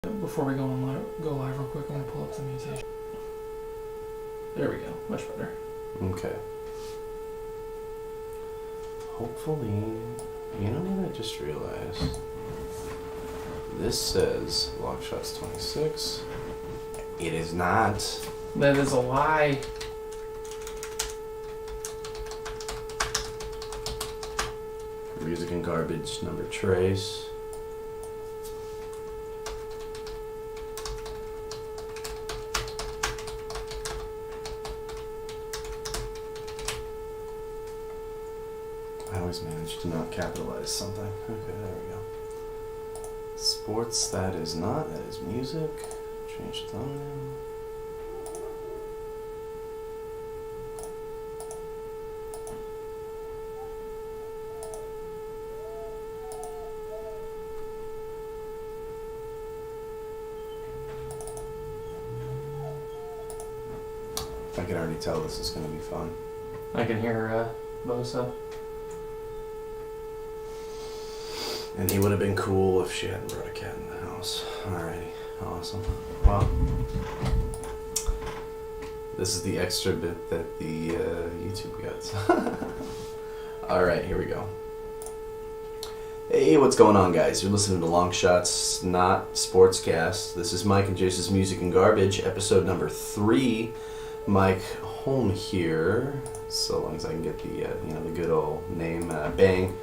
Before we go live real quick, I'm going to pull up the mutation. There we go. Much better. Okay. Hopefully, you know what I just realized? This says Long Shots 26. It is not. That is a lie. Music and Garbage number trace. I always manage to not capitalize something. Okay, there we go. Sports, that is not. That is music. Change the thumbnail. I can already tell this is going to be fun. I can hear Bosa. And he would have been cool if she hadn't brought a cat in the house. Alrighty, awesome. Well, this is the extra bit that the YouTube gets. Alright, here we go. Hey, what's going on, guys? You're listening to Long Shots, not Sportscast. This is Mike and Jace's Music and Garbage, episode number 3. Mike home here, so long as I can get the the good old name bang.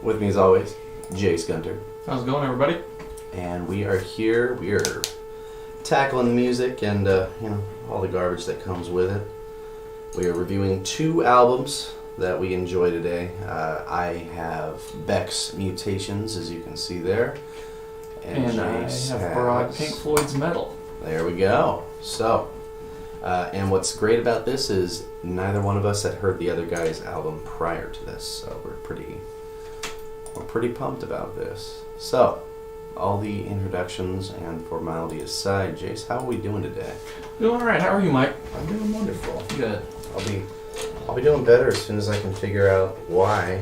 With me as always, Jace Gunter. How's it going, everybody? And we are here. We are tackling music and all the garbage that comes with it. We are reviewing 2 albums that we enjoy today. I have Beck-Mutations, as you can see there, and Jace I have brought Pink Floyd's Metal. There we go. So. And what's great about this is neither one of us had heard the other guy's album prior to this, so we're pretty pumped about this. So, all the introductions and formality aside, Jace, how are we doing today? Doing all right. How are you, Mike? I'm doing wonderful. Good. I'll be doing better as soon as I can figure out why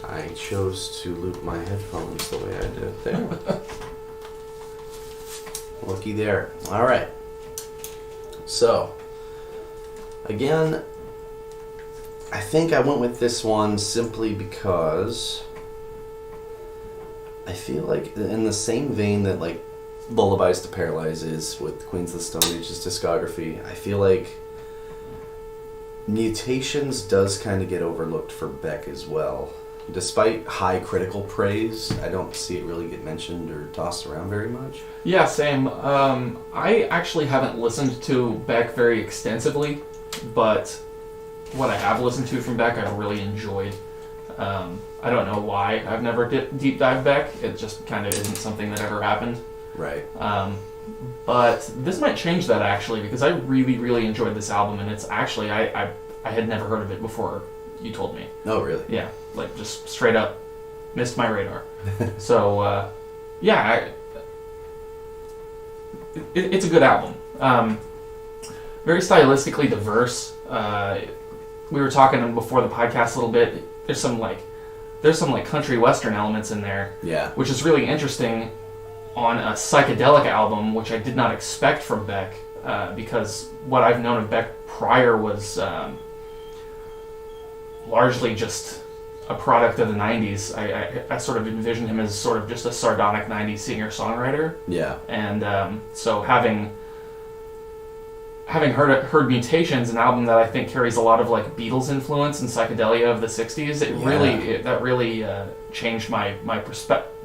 I chose to loop my headphones the way I did. There. Looky there. All right. So, again, I think I went with this one simply because I feel like in the same vein that like Lullabies to Paralyze is with Queens of the Stone Age's discography, I feel like Mutations does kind of get overlooked for Beck as well. Despite high critical praise, I don't see it really get mentioned or tossed around very much. Yeah, same. I actually haven't listened to Beck very extensively, but what I have listened to from Beck, I've really enjoyed. I don't know why I've never deep dived Beck. It just kind of isn't something that ever happened. Right. But this might change that actually, because I really, really enjoyed this album, and it's actually I had never heard of it before you told me. Oh, really? Yeah, like just straight up missed my radar. So, it's a good album. Very stylistically diverse. We were talking before the podcast a little bit. There's some country western elements in there. Yeah. Which is really interesting on a psychedelic album, which I did not expect from Beck, because what I've known of Beck prior was largely just a product of the 90s. I sort of envisioned him as sort of just a sardonic 90s singer-songwriter. Yeah. And so having heard Mutations, an album that I think carries a lot of like Beatles influence and psychedelia of the 60s, that really changed my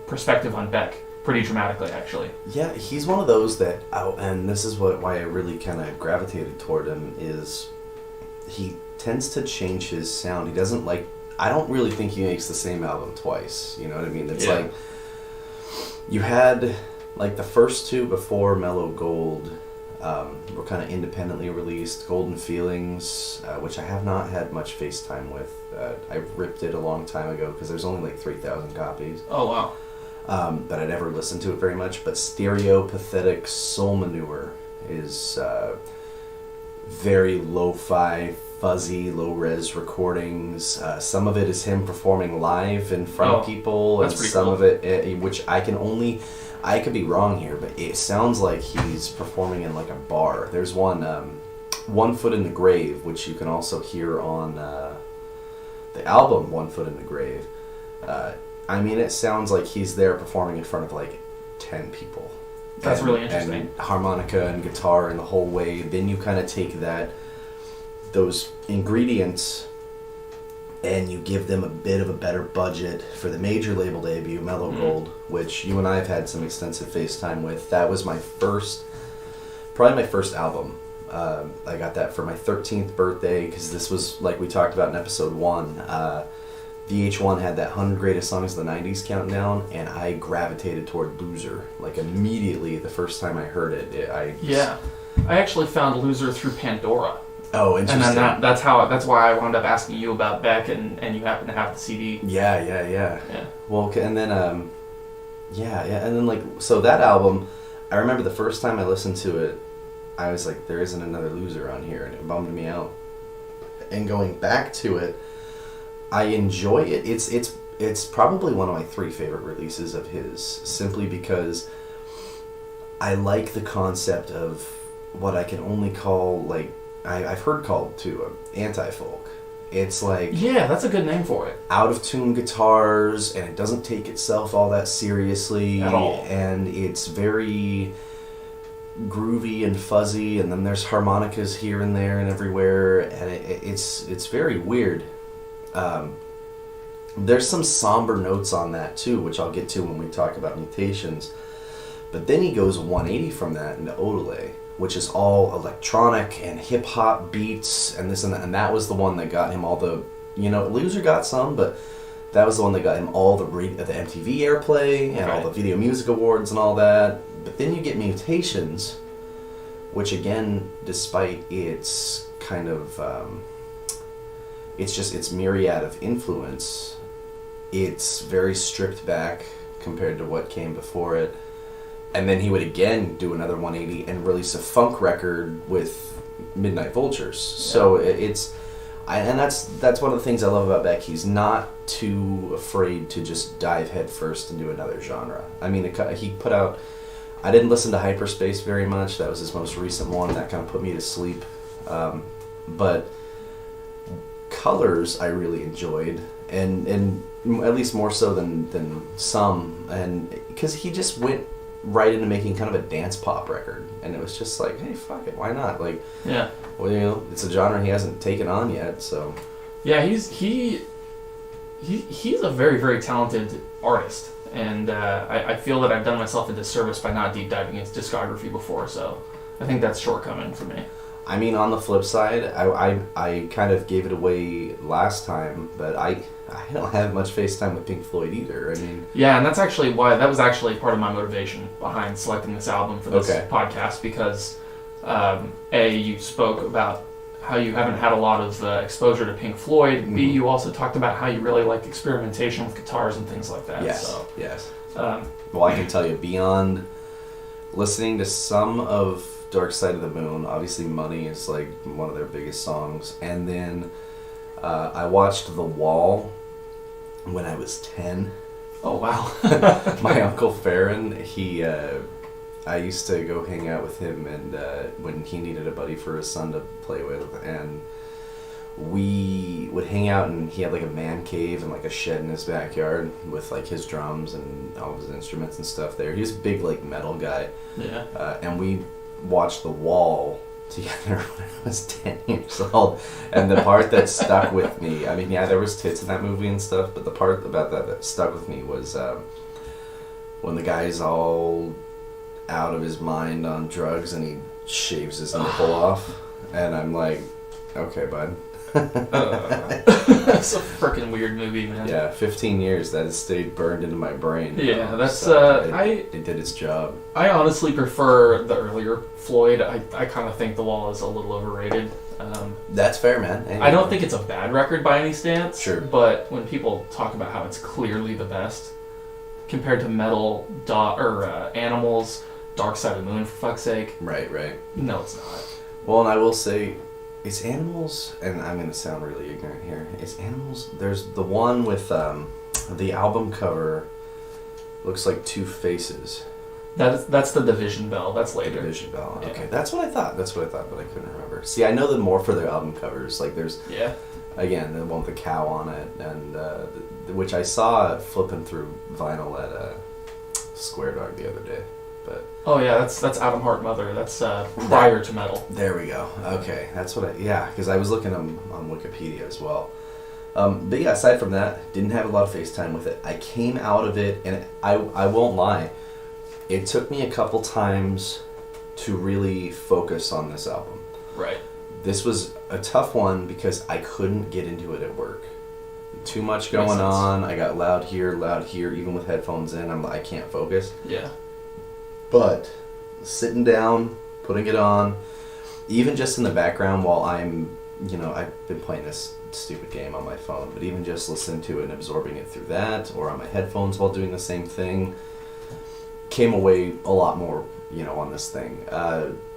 perspective on Beck pretty dramatically, actually. Yeah, he's one of those that, and this is why I really kind of gravitated toward him, is he tends to change his sound. He doesn't I don't really think he makes the same album twice, you know what I mean? It's like, you had, like, the first 2 before Mellow Gold were kind of independently released. Golden Feelings, which I have not had much FaceTime with. I ripped it a long time ago because there's only like 3,000 copies. Oh, wow. But I never listened to it very much. But Stereo Pathetic Soul Manure is very lo-fi, fuzzy, low-res recordings. Some of it is him performing live in front of people, and some of it, which I can only... I could be wrong here, but it sounds like he's performing in like a bar. There's one, One Foot in the Grave, which you can also hear on the album One Foot in the Grave. I mean, it sounds like he's there performing in front of like 10 people. That's really interesting. And harmonica and guitar and the whole way. Then you kind of take those ingredients and you give them a bit of a better budget for the major label debut, Mellow Gold, which you and I have had some extensive FaceTime with. That was probably my first album. I got that for my 13th birthday because this was, like we talked about in episode 1, VH1 had that 100 Greatest Songs of the 90s countdown, and I gravitated toward Loser. Like immediately, the first time I heard it, I actually found Loser through Pandora. Oh, interesting. And then that's why I wound up asking you about Beck, and you happen to have the CD. Yeah. Well, and then, and then like, so that album, I remember the first time I listened to it, I was like, there isn't another Loser on here, and it bummed me out. And going back to it, I enjoy it. It's probably one of my 3 favorite releases of his, simply because I like the concept of what I can only call, like, I've heard called too, anti-folk. It's like, yeah, that's a good name for it. Out of tune guitars, and it doesn't take itself all that seriously at all, and it's very groovy and fuzzy, and then there's harmonicas here and there and everywhere, and it's very weird. There's some somber notes on that too, which I'll get to when we talk about Mutations. But then he goes 180 from that into Odelay, which is all electronic and hip hop beats and this and that. And that was the one that got him all the, Loser got some, but that was the one that got him all the MTV airplay and all the Video Music Awards and all that. But then you get Mutations, which again, despite its kind of, its myriad of influence, it's very stripped back compared to what came before it. And then he would again do another 180 and release a funk record with Midnight Vultures. So and that's one of the things I love about Beck. He's not too afraid to just dive headfirst into another genre. I mean, he put out, I didn't listen to Hyperspace very much. That was his most recent one. That kind of put me to sleep. But Colors I really enjoyed, and at least more so than some, and because he just went right into making kind of a dance pop record, and it was just like, hey, fuck it, why not? Like, yeah, well, it's a genre he hasn't taken on yet, so yeah, he's a very, very talented artist, and I feel that I've done myself a disservice by not deep diving into discography before, so I think that's shortcoming for me. I mean, on the flip side, I kind of gave it away last time, but I don't have much FaceTime with Pink Floyd either. I mean, yeah, and that was actually part of my motivation behind selecting this album for this podcast, because you spoke about how you haven't had a lot of exposure to Pink Floyd. Mm-hmm. B, you also talked about how you really liked experimentation with guitars and things like that. Yes. Well, I can tell you, beyond listening to some of Dark Side of the Moon, obviously Money is like one of their biggest songs, and then I watched The Wall when I was 10. Oh wow. My Uncle Farron, I used to go hang out with him, and when he needed a buddy for his son to play with, and we would hang out, and he had like a man cave and like a shed in his backyard with like his drums and all of his instruments and stuff there. He was a big like metal guy. Yeah. And we watched The Wall together when I was 10 years old, and the part that stuck with me, I mean, yeah, there was tits in that movie and stuff, but the part about that stuck with me was when the guy's all out of his mind on drugs and he shaves his nipple off, and I'm like, okay, bud. That's a freaking weird movie, man. Yeah, 15 years that has stayed burned into my brain. Yeah, that's so it did its job. I honestly prefer the earlier Floyd. I kind of think The Wall is a little overrated. That's fair, man. I don't think it's a bad record by any stance. Sure. But when people talk about how it's clearly the best compared to Metal Animals, Dark Side of the Moon, for fuck's sake. Right. No, it's not. Well, and I will say, it's Animals, and I'm going to sound really ignorant here. It's Animals. There's the one with the album cover looks like two faces. That's the Division Bell. That's later. Division Bell. Yeah. Okay, that's what I thought. But I couldn't remember. See, I know them more for their album covers. Like there's again the one with the cow on it, and which I saw flipping through vinyl at Square Dog the other day. But oh yeah, that's Atom Heart Mother. That's prior to metal. there we go. Okay, that's what because I was looking on Wikipedia as well. But yeah, aside from that, didn't have a lot of FaceTime with it. I came out of it, and I won't lie, it took me a couple times to really focus on this album. Right. This was a tough one because I couldn't get into it at work. Too much going Makes sense. on. I got loud here, even with headphones in. I can't focus. Yeah. But sitting down, putting it on, even just in the background while I'm, I've been playing this stupid game on my phone, but even just listening to it and absorbing it through that, or on my headphones while doing the same thing, came away a lot more, on this thing.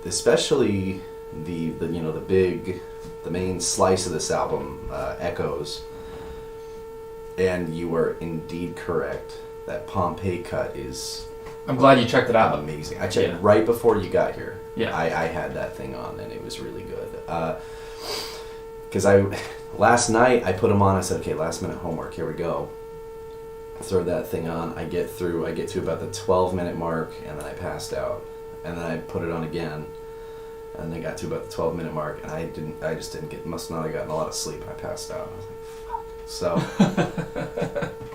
Especially the main slice of this album, Echoes. And you were indeed correct. That Pompeii cut is... I'm glad you checked it out. Amazing. I checked right before you got here. Yeah. I had that thing on, and it was really good. Because last night I put them on. I said, okay, last minute homework. Here we go. Throw that thing on. I get to about the 12-minute mark, and then I passed out. And then I put it on again, and then I got to about the 12-minute mark, and I just didn't get. Must not have gotten a lot of sleep. I passed out. I was like, fuck. So,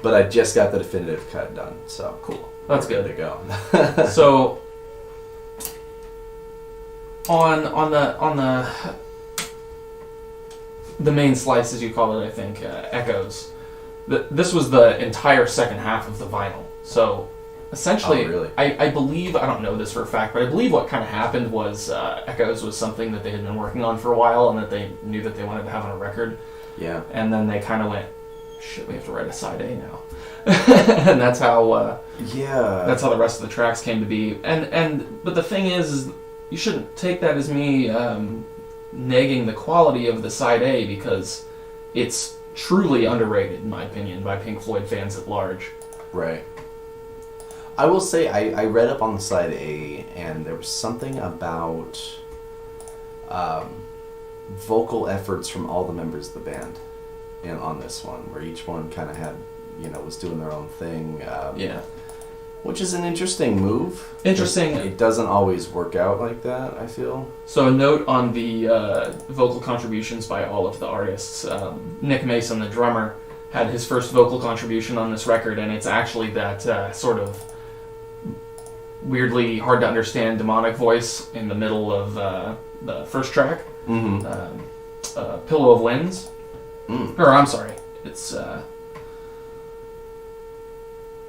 but I just got the definitive cut done. So cool. That's good to go. So on the main slice, as you call it, I think, Echoes. This was the entire second half of the vinyl. So essentially, really? I believe, I don't know this for a fact, but I believe what kind of happened was Echoes was something that they had been working on for a while, and that they knew that they wanted to have on a record. Yeah. And then they kind of went, shit, we have to write a side A now. And that's how that's how the rest of the tracks came to be. But the thing is you shouldn't take that as me negging the quality of the side A, because it's truly underrated, in my opinion, by Pink Floyd fans at large. Right. I will say I read up on the side A, and there was something about vocal efforts from all the members of the band on this one, where each one kind of had, was doing their own thing. Which is an interesting move. Interesting. It doesn't always work out like that, I feel. So a note on the vocal contributions by all of the artists. Nick Mason, the drummer, had his first vocal contribution on this record, and it's actually that sort of weirdly hard to understand demonic voice in the middle of the first track. Mm-hmm. Pillow of Winds. Or I'm sorry, it's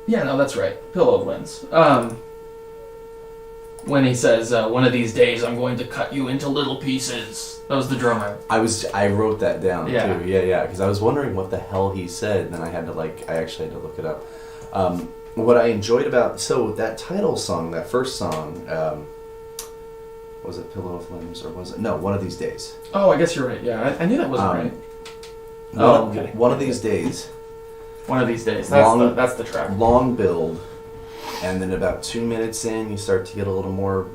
that's right, Pillow of Winds. When he says, one of these days I'm going to cut you into little pieces. That was the drummer. I wrote that down Yeah. too. Yeah, because I was wondering what the hell he said, and then I actually had to look it up. What I enjoyed about, that title song, that first song, was it Pillow of Limbs, or was it, no, One of These Days. Oh, I guess you're right. Yeah, I knew that wasn't right. Okay. One of These Days. One of these days. That's the track. Long build, and then about 2 minutes in, you start to get a little more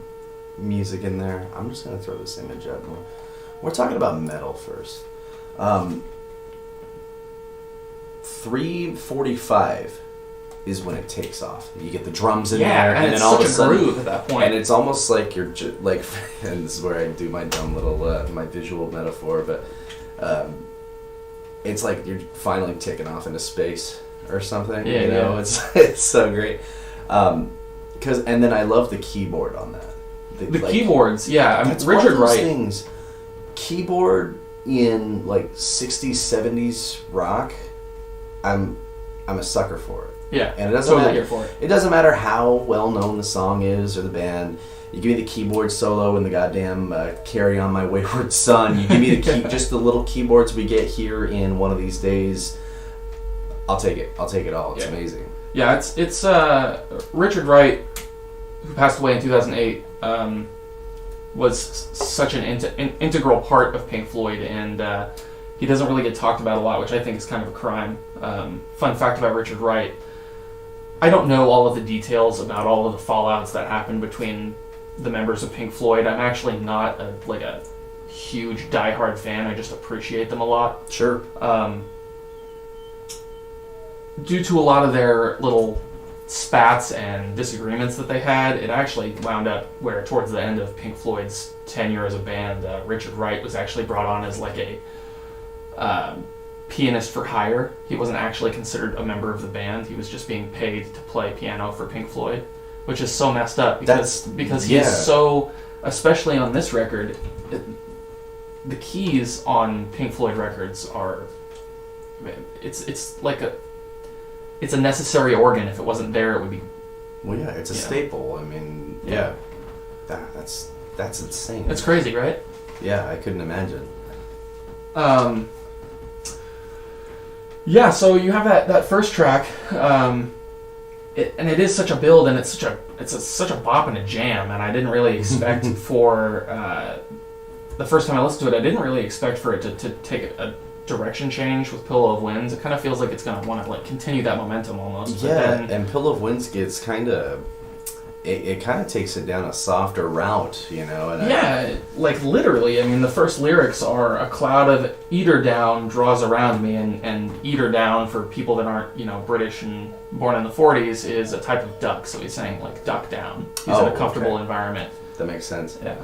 music in there. I'm just going to throw this image up. We're talking about metal first. 3:45 is when it takes off. You get the drums in there, and then it's all of such a a sudden, groove at that point. and it's almost like you're and this is where I do my dumb little my visual metaphor, but it's like you're finally taking off into space or something. Yeah. It's so great. And then I love the keyboard on that. The keyboards, yeah. That's Richard one of those Wright. things. Keyboard in like 60s, 70s rock. I'm a sucker for it. Yeah, and it doesn't totally matter. here for it. It doesn't matter how well known the song is or the band. You give me the keyboard solo and the goddamn "Carry On My Wayward Son." You give me the just the little keyboards we get here in One of These Days. I'll take it. I'll take it all. It's amazing. Yeah, it's Richard Wright, who passed away in 2008, was such an integral part of Pink Floyd, and he doesn't really get talked about a lot, which I think is kind of a crime. Fun fact about Richard Wright: I don't know all of the details about all of the fallouts that happened between the members of Pink Floyd. I'm actually not a huge diehard fan. I just appreciate them a lot. Sure. Due to a lot of their little spats and disagreements that they had, it actually wound up where towards the end of Pink Floyd's tenure as a band, Richard Wright was actually brought on as like a pianist for hire. He wasn't actually considered a member of the band. He was just being paid to play piano for Pink Floyd, which is so messed up because he's so, especially on this record, the keys on Pink Floyd records are, it's like it's a necessary organ. If it wasn't there, it would be. Well, yeah, it's a staple. I mean, yeah, that's insane. It's crazy, right? Yeah, I couldn't imagine. Yeah, so you have that first track, and it is such a build, and it's such a bop and a jam, and I didn't really expect for the first time I listened to it, I didn't really expect for it to take a direction change with Pillow of Winds. It kind of feels like it's going to want to like continue that momentum almost. Yeah, and Pillow of Winds gets kind of. It kind of takes it down a softer route, you know. And like literally. I mean, the first lyrics are a cloud of eider down draws around me, and eider down for people that aren't, British and born in the 40s is a type of duck. So he's saying like duck down. He's in a comfortable environment. That makes sense. Yeah.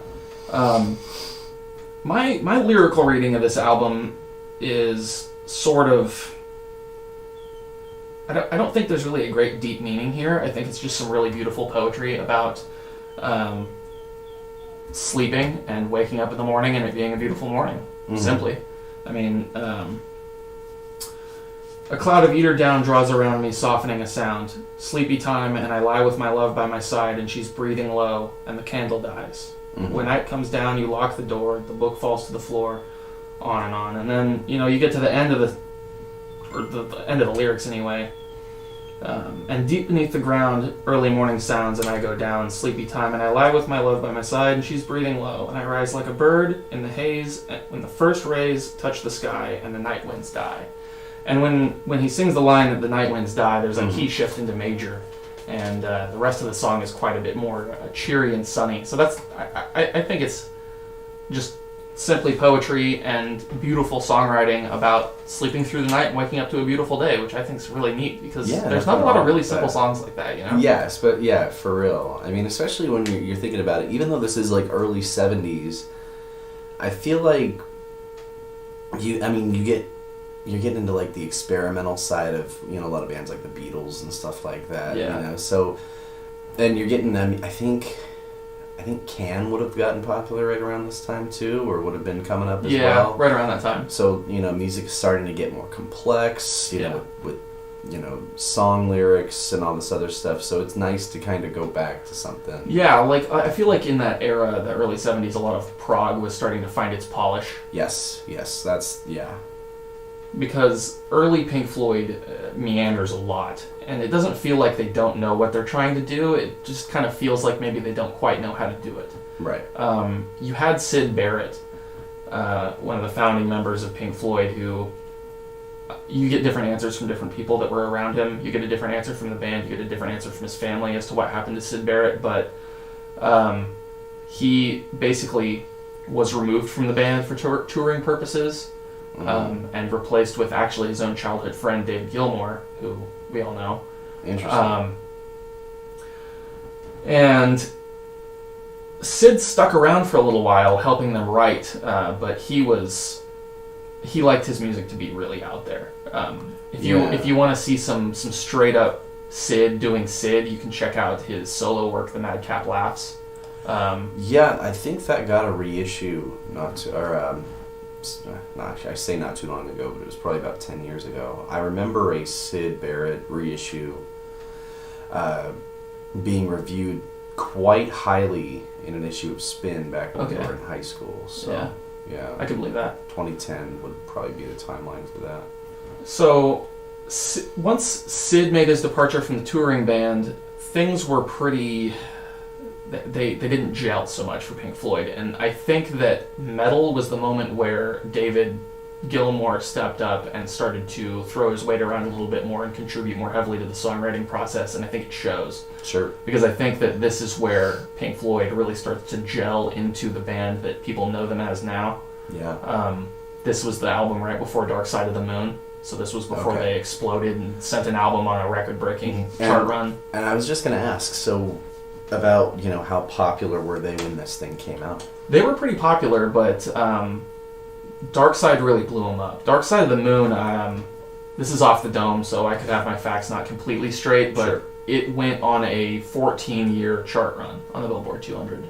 My lyrical reading of this album is sort of. I don't think there's really a great deep meaning here. I think it's just some really beautiful poetry about sleeping and waking up in the morning and it being a beautiful morning. Mm-hmm. Simply. I mean, a cloud of eider down draws around me, softening a sound. Sleepy time, and I lie with my love by my side, and she's breathing low, and the candle dies. Mm-hmm. When night comes down, you lock the door, the book falls to the floor, on and on. And then, you get to the end of the end of the lyrics anyway. And deep beneath the ground, early morning sounds, and I go down, sleepy time, and I lie with my love by my side, and she's breathing low, and I rise like a bird in the haze when the first rays touch the sky and the night winds die. And when he sings the line that the night winds die, there's a key shift into major, and the rest of the song is quite a bit more cheery and sunny. So that's I think it's just simply poetry and beautiful songwriting about sleeping through the night and waking up to a beautiful day, which I think is really neat because there's not a lot of really simple songs like that, Yes, but yeah, for real. I mean, especially when you're thinking about it, even though this is like early 70s, I feel like you're getting into like the experimental side of, a lot of bands like the Beatles and stuff like that, so, and you're getting, I think Can would have gotten popular right around this time too, or would have been coming up as well. Yeah, right around that time. So, music is starting to get more complex, with song lyrics and all this other stuff. So it's nice to kind of go back to something. Yeah, like I feel like in that era, the early 70s, a lot of prog was starting to find its polish. Yes, Because early Pink Floyd meanders a lot, and it doesn't feel like they don't know what they're trying to do. It just kind of feels like maybe they don't quite know how to do it. Right. You had Syd Barrett, one of the founding members of Pink Floyd, who you get different answers from different people that were around him. You get a different answer from the band. You get a different answer from his family as to what happened to Syd Barrett, but he basically was removed from the band for touring purposes. And replaced with actually his own childhood friend, David Gilmour, who we all know. Interesting. And Syd stuck around for a little while, helping them write, but he liked his music to be really out there. If you want to see some straight up Syd doing Syd, you can check out his solo work, The Madcap Laughs. I think that got a reissue I say not too long ago, but it was probably about 10 years ago. I remember a Syd Barrett reissue being reviewed quite highly in an issue of Spin back when we were in high school. So, yeah. I can believe that. 2010 would probably be the timeline for that. So, once Syd made his departure from the touring band, things were pretty... They didn't gel so much for Pink Floyd, and I think that Metal was the moment where David Gilmour stepped up and started to throw his weight around a little bit more and contribute more heavily to the songwriting process, and I think it shows. Sure. Because I think that this is where Pink Floyd really starts to gel into the band that people know them as now. Yeah. This was the album right before Dark Side of the Moon, so this was before Okay. they exploded and sent an album on a record-breaking chart run. And I was just going to ask, so about, how popular were they when this thing came out? They were pretty popular, but Dark Side really blew them up. Dark Side of the Moon, this is off the dome, so I could have my facts not completely straight, but Sure. it went on a 14-year chart run on the Billboard 200.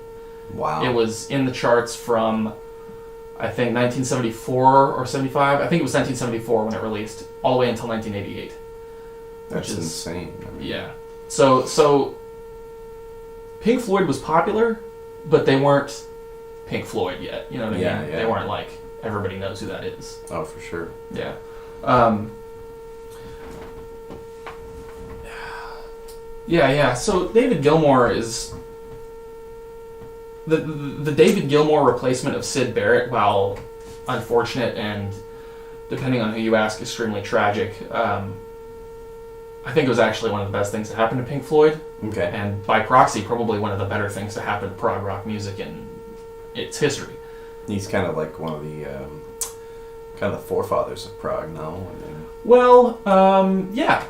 Wow. It was in the charts from, I think, 1974 or 75. I think it was 1974 when it released, all the way until 1988. That's which is insane. I mean, Yeah. So Pink Floyd was popular, but they weren't Pink Floyd yet. You know what I mean? Yeah. They weren't like, everybody knows who that is. Oh, for sure. Yeah. Yeah. So David Gilmour is the David Gilmour replacement of Syd Barrett, while unfortunate and, depending on who you ask, extremely tragic. I think it was actually one of the best things that happened to Pink Floyd, Okay. and by proxy, probably one of the better things to happen to prog rock music in its history. He's kind of like one of the forefathers of prog, no? I mean, Well, yeah,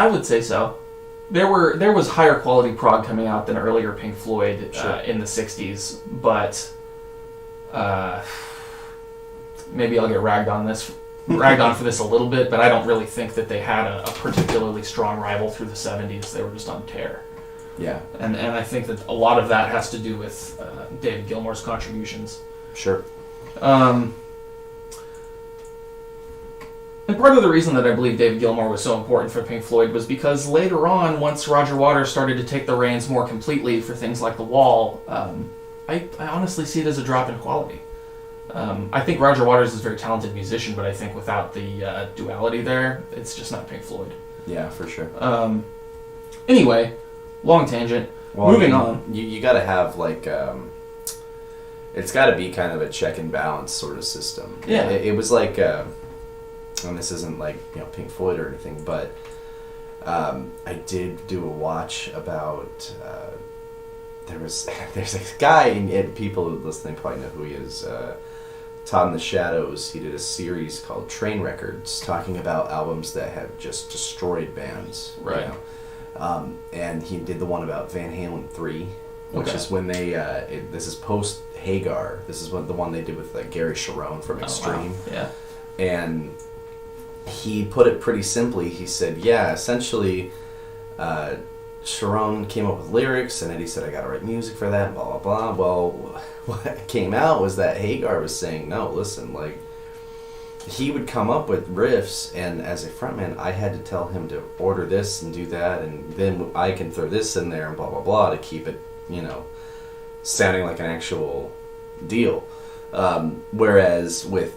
I would say so. There was higher quality prog coming out than earlier Pink Floyd Sure. in the '60s, but maybe I'll get ragged on for this a little bit, but I don't really think that they had a particularly strong rival through the '70s. They were just on tear, yeah. and I think that a lot of that has to do with David Gilmour's contributions. Sure. And part of the reason that I believe David Gilmour was so important for Pink Floyd was because later on, once Roger Waters started to take the reins more completely for things like The Wall, I honestly see it as a drop in quality. I think Roger Waters is a very talented musician, but I think without the duality there, it's just not Pink Floyd. Yeah, for sure. Anyway, long tangent. Well, Moving I mean, on. You got to have like it's got to be kind of a check and balance sort of system. Yeah. It was like, and this isn't like Pink Floyd or anything, but I did do a watch about. There's a guy, and people listening probably know who he is. Todd in the Shadows. He did a series called Train Records, talking about albums that have just destroyed bands. Right. And he did the one about Van Halen 3, which Okay. is when they. This is post Hagar. This is the one they did with Gary Cherone from Extreme. Oh, wow. Yeah. And he put it pretty simply. He said, yeah, essentially, Cherone came up with lyrics, and Eddie said, I gotta write music for that, blah, blah, blah. Well, what came out was that Hagar was saying, no, listen, like, he would come up with riffs, and as a frontman, I had to tell him to order this and do that, and then I can throw this in there and blah, blah, blah, to keep it, sounding like an actual deal. Whereas with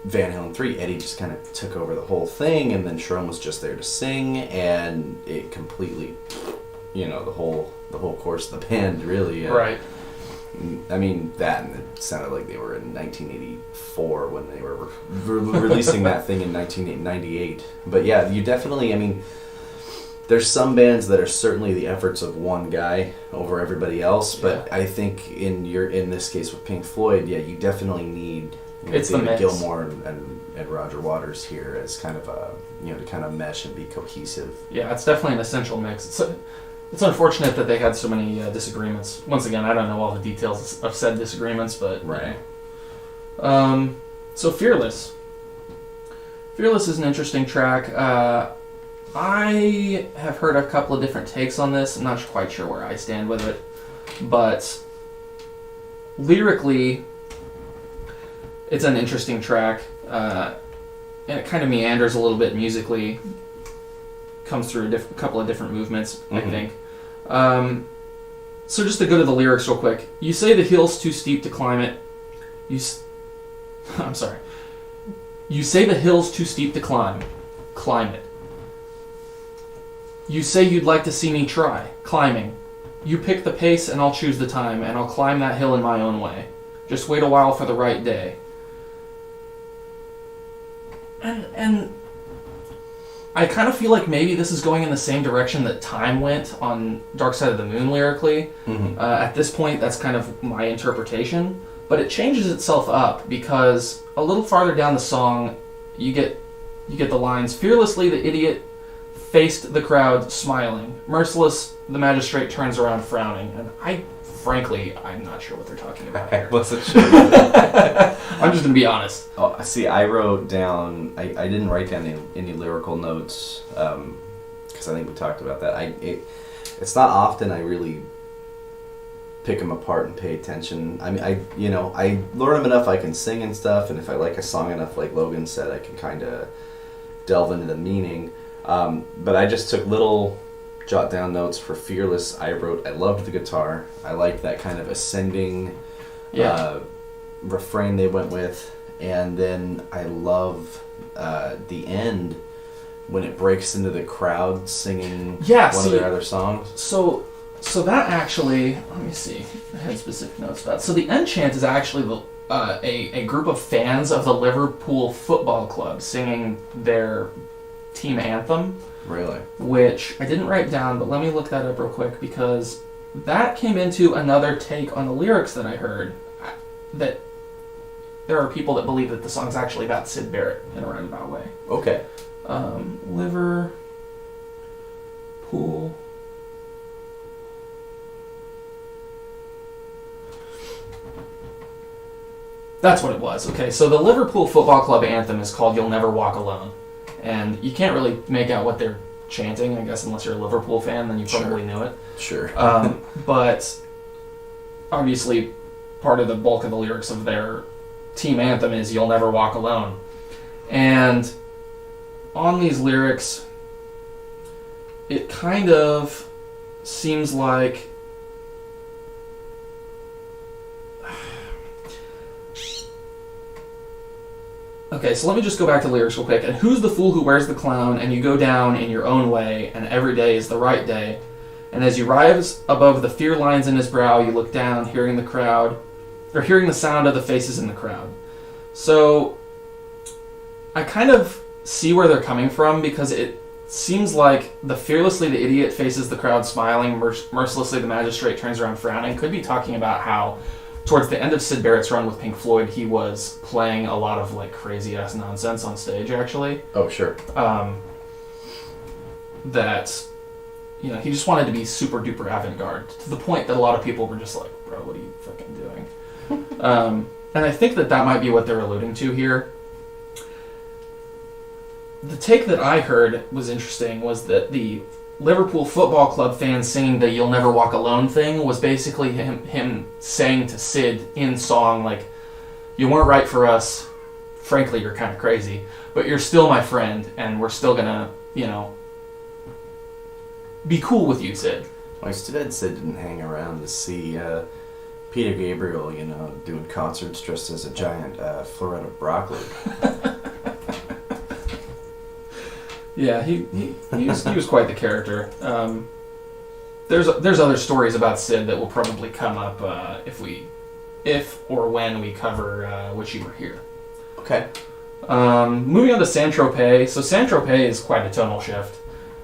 Van Halen 3, Eddie just kind of took over the whole thing, and then Cherone was just there to sing, and it completely, the whole course of the band, really. Right. I mean, that, and it sounded like they were in 1984 when they were releasing that thing in 1998. But yeah, you definitely, there's some bands that are certainly the efforts of one guy over everybody else, but Yeah. I think in this case with Pink Floyd, yeah, you definitely need It's the David mix. Gilmour and Roger Waters here as kind of a to kind of mesh and be cohesive. Yeah, it's definitely an essential mix. It's unfortunate that they had so many disagreements. Once again, I don't know all the details of said disagreements, but Right. So Fearless. Fearless is an interesting track. I have heard a couple of different takes on this. I'm not quite sure where I stand with it, but lyrically, it's an interesting track, and it kind of meanders a little bit musically. Comes through a couple of different movements, I Mhm. think. So just to go to the lyrics real quick. You say the hill's too steep to climb it. I'm sorry. You say the hill's too steep to climb. Climb it. You say you'd like to see me try. Climbing. You pick the pace and I'll choose the time, and I'll climb that hill in my own way. Just wait a while for the right day. And I kind of feel like maybe this is going in the same direction that Time went on Dark Side of the Moon lyrically. Mm-hmm. At this point, that's kind of my interpretation. But it changes itself up because a little farther down the song, you get the lines, "Fearlessly the idiot faced the crowd smiling. Merciless the magistrate turns around frowning." And I'm not sure what they're talking about I here. wasn't sure. I'm just going to be honest. Oh, see, I wrote down. I didn't write down any lyrical notes because I think we talked about that. It's not often I really pick them apart and pay attention. I mean, I learn them enough. I can sing and stuff, and if I like a song enough, like Logan said, I can kind of delve into the meaning. But I just took little jot down notes for Fearless. I wrote, I loved the guitar. I liked that kind of ascending refrain they went with. And then I love the end when it breaks into the crowd singing one of their other songs. So that actually, let me see. I had specific notes about it. So the end chant is actually a group of fans of the Liverpool Football Club singing their team anthem. Really? Which I didn't write down, but let me look that up real quick because that came into another take on the lyrics that I heard. That there are people that believe that the song's actually about Syd Barrett in a roundabout way. Okay. Liverpool. That's what it was. Okay, so the Liverpool Football Club anthem is called "You'll Never Walk Alone." And you can't really make out what they're chanting, I guess, unless you're a Liverpool fan, then you probably knew it. Sure. But obviously, part of the bulk of the lyrics of their team anthem is "You'll Never Walk Alone." And on these lyrics, it kind of seems like okay, so let me just go back to the lyrics real quick. "And who's the fool who wears the clown, and you go down in your own way, and every day is the right day. And as you rise above the fear lines in his brow, you look down, hearing the sound of the faces in the crowd." So I kind of see where they're coming from because it seems like the "fearlessly the idiot faces the crowd smiling, mercilessly the magistrate turns around frowning" could be talking about how towards the end of Syd Barrett's run with Pink Floyd, he was playing a lot of like crazy ass nonsense on stage. Actually, oh sure, that he just wanted to be super duper avant-garde to the point that a lot of people were just like, "Bro, what are you fucking doing?" And I think that might be what they're alluding to here. The take that I heard was interesting was that the Liverpool Football Club fans singing the "You'll Never Walk Alone" thing was basically him saying to Syd in song, like, "You weren't right for us. Frankly, you're kind of crazy, but you're still my friend, and we're still gonna, be cool with you, Syd." Well, it's too bad Syd didn't hang around to see Peter Gabriel, doing concerts dressed as a giant floret of broccoli. Yeah, he was quite the character. There's other stories about Syd that will probably come up if or when we cover Wish You Were Here. Okay. Moving on to Saint-Tropez. So Saint-Tropez is quite a tonal shift.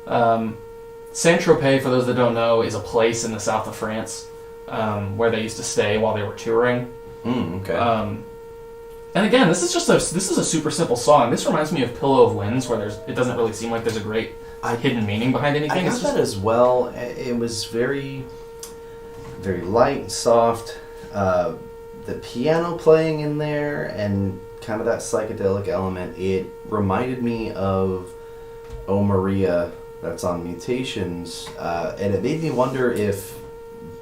Saint-Tropez, for those that don't know, is a place in the south of France where they used to stay while they were touring. Okay. And again, this is a super simple song. This reminds me of "Pillow of Winds," where it doesn't really seem like there's a great hidden meaning behind anything. I got that as well. It was very, very light and soft. The piano playing in there and kind of that psychedelic element. It reminded me of "Oh Maria," that's on Mutations, and it made me wonder if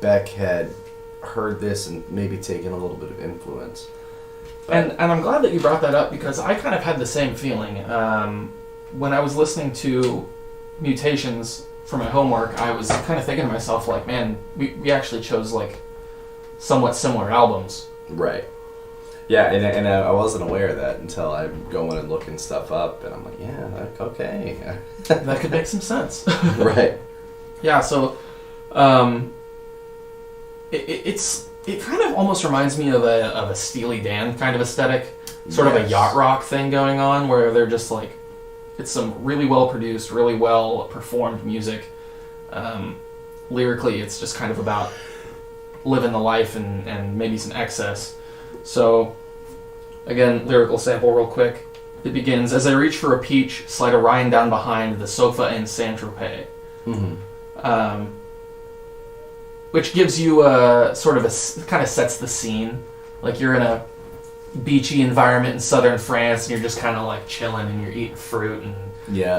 Beck had heard this and maybe taken a little bit of influence. And I'm glad that you brought that up because I kind of had the same feeling. When I was listening to Mutations for my homework, I was kind of thinking to myself, like, man, we actually chose, like, somewhat similar albums. Right. Yeah, and I wasn't aware of that until I'm going and looking stuff up, and I'm like, yeah, okay. That could make some sense. Right. Yeah, so it kind of almost reminds me of a Steely Dan kind of aesthetic, sort of a yacht rock thing going on, where they're just like, it's some really well produced, really well performed music. Lyrically, it's just kind of about living the life and maybe some excess. So, again, lyrical sample real quick. It begins, as I reach for a peach, slide a rind down behind the sofa in Saint-Tropez. Mm-hmm. Which gives you a sort of kind of sets the scene. Like you're in a beachy environment in southern France and you're just kind of like chilling and you're eating fruit and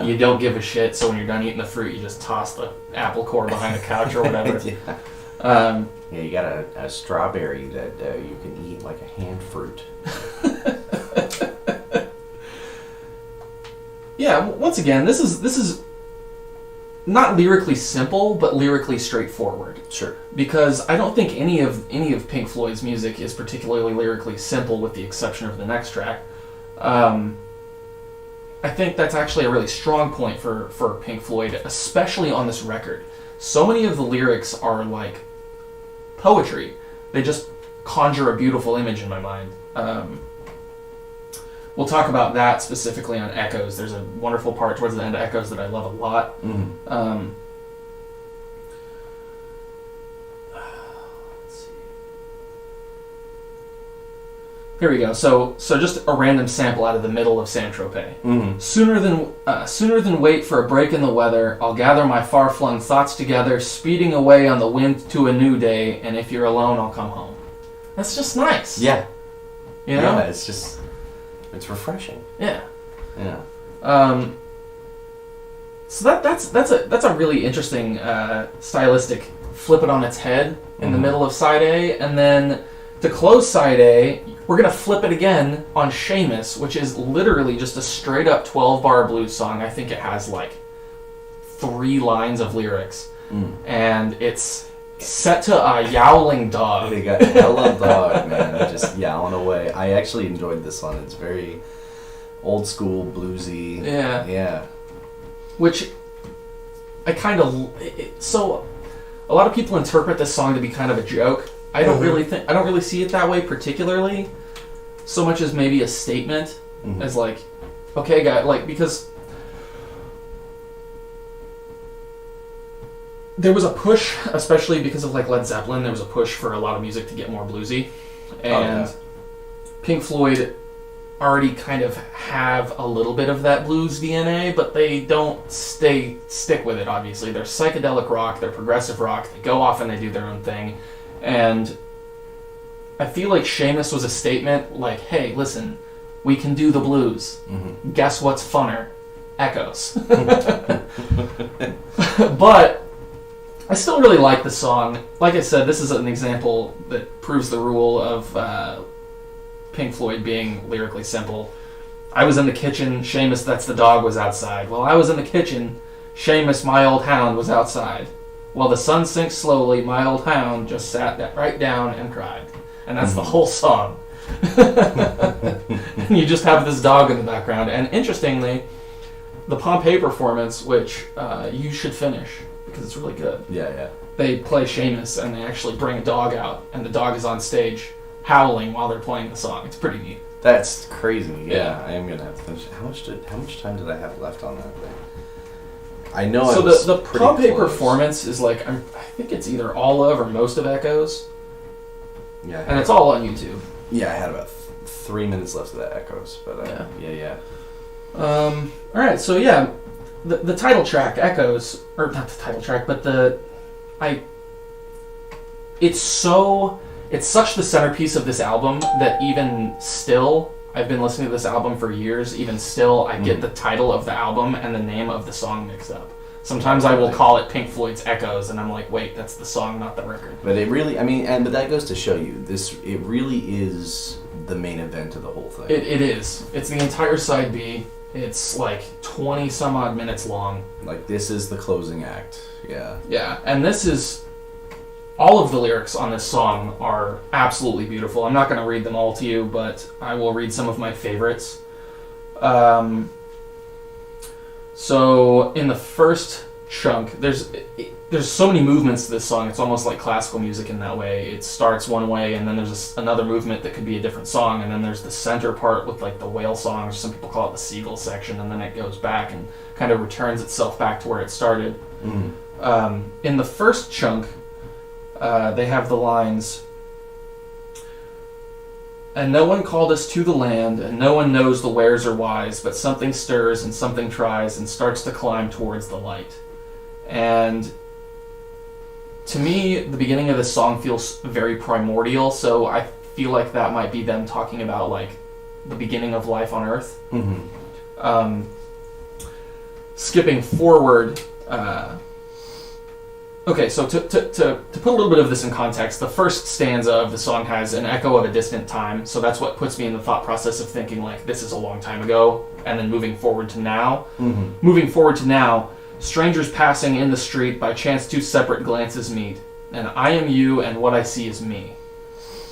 you don't give a shit. So when you're done eating the fruit, you just toss the apple core behind the couch or whatever. You got a strawberry that you can eat like a hand fruit. Yeah, once again, this is not lyrically simple, but lyrically straightforward. Sure. Because I don't think any of Pink Floyd's music is particularly lyrically simple, with the exception of the next track. I think that's actually a really strong point for Pink Floyd, especially on this record. So many of the lyrics are like poetry. They just conjure a beautiful image in my mind. We'll talk about that specifically on Echoes. There's a wonderful part towards the end of Echoes that I love a lot. Mm-hmm. Let's see. Here we go. So just a random sample out of the middle of Saint-Tropez. Mm-hmm. Sooner than wait for a break in the weather, I'll gather my far-flung thoughts together, speeding away on the wind to a new day, and if you're alone, I'll come home. That's just nice. Yeah. You know? Yeah, it's refreshing. Yeah. Yeah. So that's a really interesting stylistic flip it on its head in the middle of side A, and then to close side A, we're gonna flip it again on Seamus, which is literally just a straight up 12-bar blues song. I think it has like 3 lines of lyrics, and it's set to a yowling dog. They got hella dog, man, just yowling away. I actually enjoyed this one. It's very old school, bluesy. Yeah. Yeah. Which I kind of... So, a lot of people interpret this song to be kind of a joke. I don't really see it that way particularly, so much as maybe a statement, as like, okay, guy, like, because there was a push, especially because of like Led Zeppelin, there was a push for a lot of music to get more bluesy, and Pink Floyd already kind of have a little bit of that blues DNA, but they don't stick with it, obviously. They're psychedelic rock, they're progressive rock, they go off and they do their own thing, and I feel like Seamus was a statement like, hey, listen, we can do the blues. Mm-hmm. Guess what's funner? Echoes. But I still really like the song. Like I said, this is an example that proves the rule of Pink Floyd being lyrically simple. I was in the kitchen, Seamus, that's the dog, was outside. Well, I was in the kitchen, Seamus, my old hound, was outside. While the sun sinks slowly, my old hound just sat right down and cried. And that's the whole song. And you just have this dog in the background. And interestingly, the Pompeii performance, which you should finish, because it's really good. Yeah. They play Seamus, and they actually bring a dog out, and the dog is on stage howling while they're playing the song. It's pretty neat. That's crazy. Yeah. I am gonna have to finish. How much time did I have left on that thing? I know. So the Pompeii performance is like, I think it's either all of or most of Echoes. Yeah. And it's all on YouTube. Yeah, I had about 3 minutes left of that Echoes, but yeah. All right, so yeah, the title track, Echoes, or not the title track, but it's such the centerpiece of this album that even still, I've been listening to this album for years, even still I get the title of the album and the name of the song mixed up. Sometimes I will call it Pink Floyd's Echoes, and I'm like, wait, that's the song, not the record. But it really, but that goes to show you, it really is the main event of the whole thing. It is. It's the entire side B. It's like 20 some odd minutes long. Like, this is the closing act. Yeah. Yeah, and this is... All of the lyrics on this song are absolutely beautiful. I'm not going to read them all to you, but I will read some of my favorites. So in the first chunk, there's so many movements to this song. It's almost like classical music in that way. It starts one way, and then there's another movement that could be a different song, and then there's the center part with like the whale song, or some people call it the seagull section, and then it goes back and kind of returns itself back to where it started. In the first chunk, they have the lines, "And no one called us to the land, and no one knows the wheres or whys, but something stirs and something tries and starts to climb towards the light." And to me, the beginning of this song feels very primordial, so I feel like that might be them talking about like the beginning of life on Earth. Skipping forward, okay, so to put a little bit of this in context, the first stanza of the song has an echo of a distant time, so that's what puts me in the thought process of thinking like this is a long time ago, and then moving forward to now. Moving forward to now, strangers passing in the street, by chance two separate glances meet, and I am you, and what I see is me.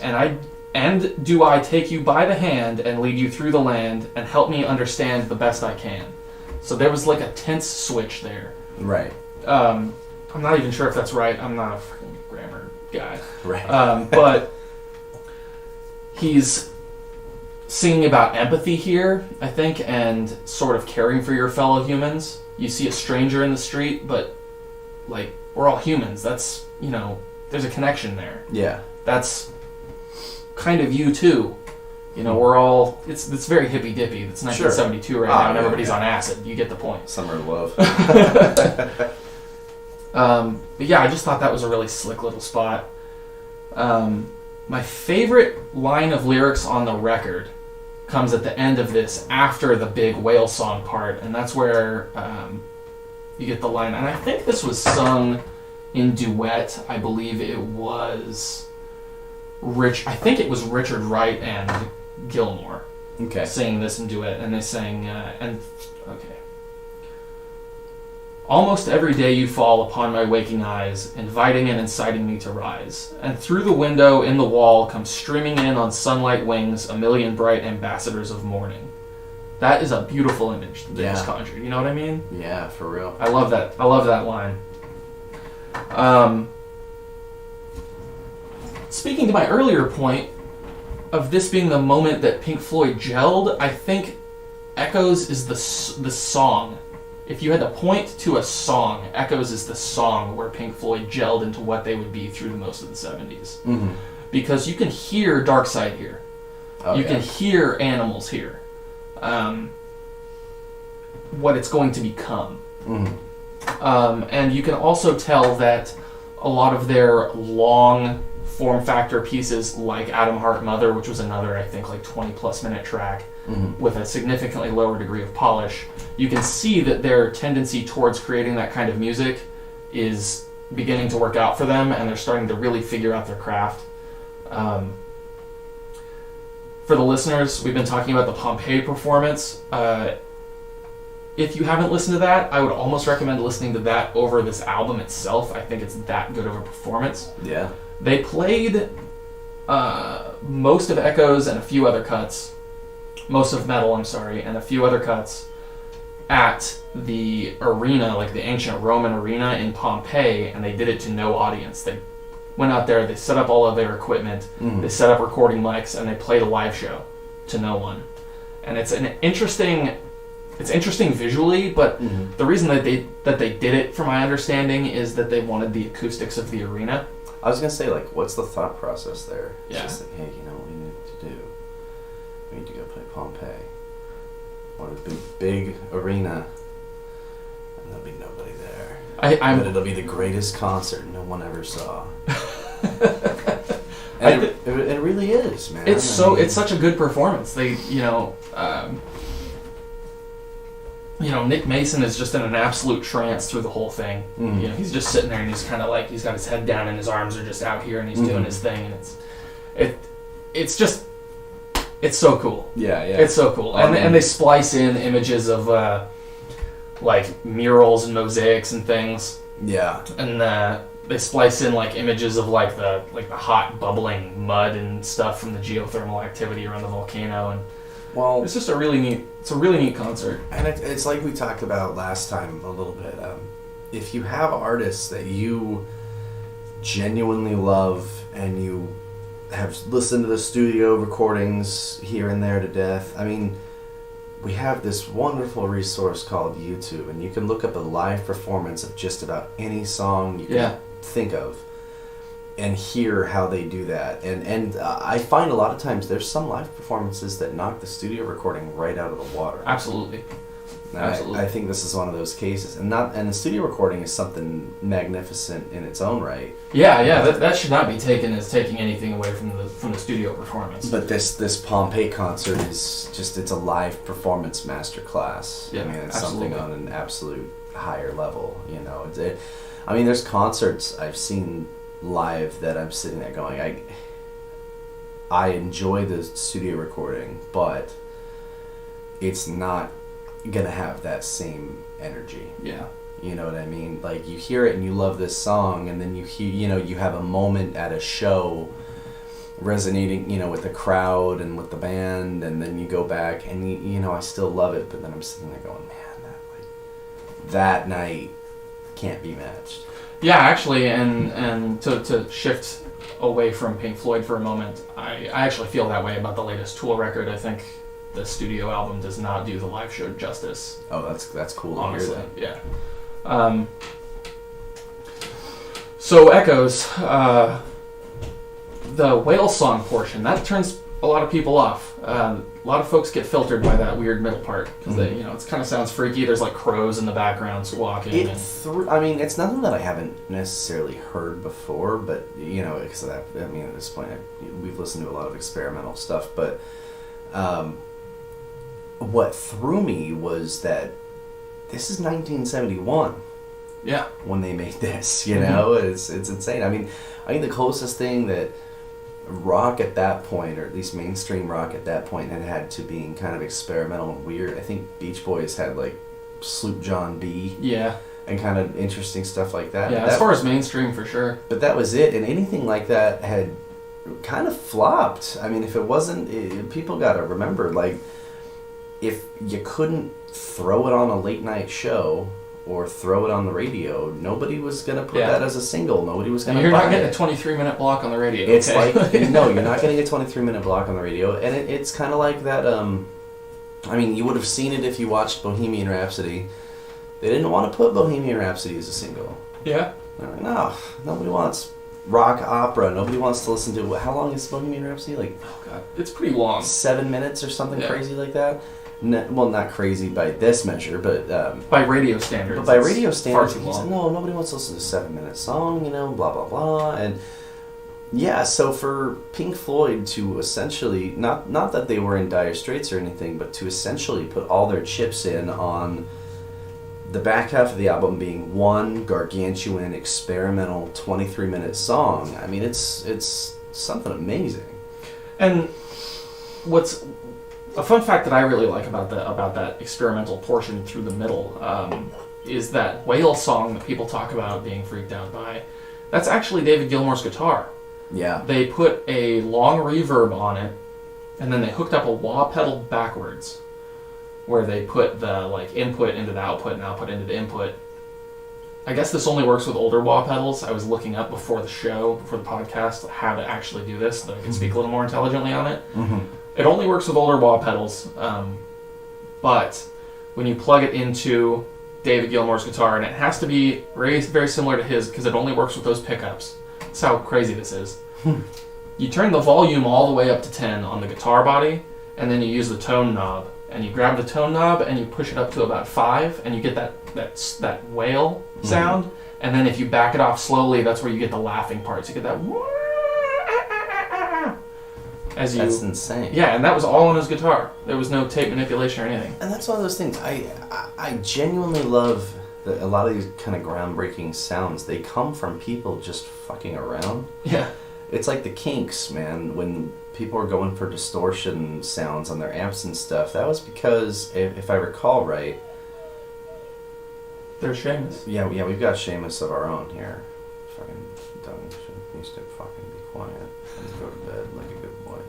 And do I take you by the hand and lead you through the land and help me understand the best I can. So there was like a tense switch there. Right. I'm not even sure if that's right. I'm not a freaking grammar guy. Right. But he's singing about empathy here, I think, and sort of caring for your fellow humans. You see a stranger in the street, but like we're all humans. That's, you know, there's a connection there. Yeah. That's kind of you too. You know, we're all, it's very hippy dippy. It's 1972 right now, and everybody's on acid. You get the point. Summer of love. But yeah, I just thought that was a really slick little spot. My favorite line of lyrics on the record comes at the end of this, after the big whale song part, and that's where you get the line, and I think this was sung in duet. I believe it was Richard Wright and Gilmore singing this in duet, and they sang, "Almost every day you fall upon my waking eyes, inviting and inciting me to rise. And through the window in the wall come streaming in on sunlight wings a million bright ambassadors of morning." That is a beautiful image that they just conjured. You know what I mean? Yeah, for real. I love that. I love that line. Speaking to my earlier point of this being the moment that Pink Floyd gelled, I think Echoes is the song. If you had to point to a song, Echoes is the song where Pink Floyd gelled into what they would be through the most of the 70s. Because you can hear Dark Side here. You can hear Animals here. What it's going to become. And you can also tell that a lot of their long form factor pieces, like Atom Heart Mother, which was another, I think, like 20 plus minute track with a significantly lower degree of polish, you can see that their tendency towards creating that kind of music is beginning to work out for them, and they're starting to really figure out their craft. For the listeners, we've been talking about the Pompeii performance. If you haven't listened to that, I would almost recommend listening to that over this album itself. I think it's that good of a performance. Yeah. They played most of Echoes and a few other cuts. Most of Metal, I'm sorry, and a few other cuts at the arena, like the ancient Roman arena in Pompeii, and they did it to no audience. They went out there, they set up all of their equipment, they set up recording mics, and they played a live show to no one. And it's interesting visually, but the reason that they did it, from my understanding, is that they wanted the acoustics of the arena. I was gonna say, like, what's the thought process there? It's Yeah. just like, hey, you know what we need to do? We need to go play Pompeii. Or a big arena, and there'll be nobody there. But it'll be the greatest concert no one ever saw. And it really is, man. It's such a good performance. They, Nick Mason is just in an absolute trance through the whole thing. You know, he's just sitting there and he's kind of like, he's got his head down and his arms are just out here and he's doing his thing, and it's so cool. Yeah. It's so cool. And they splice in images of like murals and mosaics and things. Yeah. And they splice in like images of like the hot bubbling mud and stuff from the geothermal activity around the volcano, and it's just a really neat concert. And it's like we talked about last time a little bit. if you have artists that you genuinely love and you have listened to the studio recordings here and there to death, I mean, we have this wonderful resource called YouTube, and you can look up a live performance of just about any song you can think of and hear how they do that. And I find a lot of times there's some live performances that knock the studio recording right out of the water. Absolutely. Absolutely. I think this is one of those cases, and the studio recording is something magnificent in its own right. Yeah. That should not be taken as taking anything away from the studio performance. But this Pompeii concert is it's a live performance masterclass. Yeah, I mean, it's absolutely. something on an absolute higher level. You know, I mean, there's concerts I've seen live that I'm sitting there going, I enjoy the studio recording, but it's not gonna have that same energy. Yeah. You know what I mean? Like, you hear it and you love this song, and then you hear, you have a moment at a show resonating, with the crowd and with the band, and then you go back and I still love it, but then I'm sitting there going, man, that night can't be matched. Yeah, actually, and to shift away from Pink Floyd for a moment, I actually feel that way about the latest Tool record. I think the studio album does not do the live show justice. Oh, that's cool honestly, to hear that. Yeah. So Echoes, the whale song portion, that turns a lot of people off. A lot of folks get filtered by that weird middle part because it kind of sounds freaky. There's like crows in the background squawking. I mean, it's nothing that I haven't necessarily heard before, but because at this point we've listened to a lot of experimental stuff, but what threw me was that this is 1971. Yeah. When they made this, it's insane. I mean, I think the closest thing that rock at that point, or at least mainstream rock at that point, had to being kind of experimental and weird. I think Beach Boys had like Sloop John B. Yeah. And kind of interesting stuff like that. Yeah, as far as mainstream, for sure. But that was it, and anything like that had kind of flopped. I mean, if it wasn't, people got to remember, like, if you couldn't throw it on a late night show or throw it on the radio, nobody was going to put that as a single. Nobody was going to buy it. You're not getting a 23-minute block on the radio. It's like, no, you're not getting a 23-minute block on the radio. And it's kind of like that, you would have seen it if you watched Bohemian Rhapsody. They didn't want to put Bohemian Rhapsody as a single. Yeah. They're like, no, nobody wants rock opera. Nobody wants to listen to, how long is Bohemian Rhapsody? Like, oh God, it's pretty long. 7 minutes or something crazy like that. Well, not crazy by this measure, but by radio standards. But by radio standards, far too he said, long. no, nobody wants to listen to a 7-minute song, blah blah blah, and yeah. So for Pink Floyd to essentially, not that they were in dire straits or anything, but to essentially put all their chips in on the back half of the album being one gargantuan experimental 23-minute song. I mean, it's something amazing. And what's a fun fact that I really like about that experimental portion through the middle is that whale song that people talk about being freaked out by. That's actually David Gilmour's guitar. Yeah. They put a long reverb on it, and then they hooked up a wah pedal backwards, where they put the input into the output and output into the input. I guess this only works with older wah pedals. I was looking up before the podcast, how to actually do this so that I can speak a little more intelligently on it. Mm-hmm. It only works with older wah pedals, but when you plug it into David Gilmour's guitar, and it has to be very, very similar to his because it only works with those pickups. That's how crazy this is. You turn the volume all the way up to 10 on the guitar body, and then you use the tone knob, and you grab the tone knob and you push it up to about 5, and you get that whale sound, and then if you back it off slowly, that's where you get the laughing parts. You get that That's insane. Yeah, and that was all on his guitar. There was no tape manipulation or anything. And that's one of those things. I genuinely love a lot of these kind of groundbreaking sounds. They come from people just fucking around. Yeah. It's like the Kinks, man. When people were going for distortion sounds on their amps and stuff, that was because, if I recall right... There's Seamus. Yeah, we've got Seamus of our own here. Fucking Doug needs to fucking be quiet and go to bed like a good boy.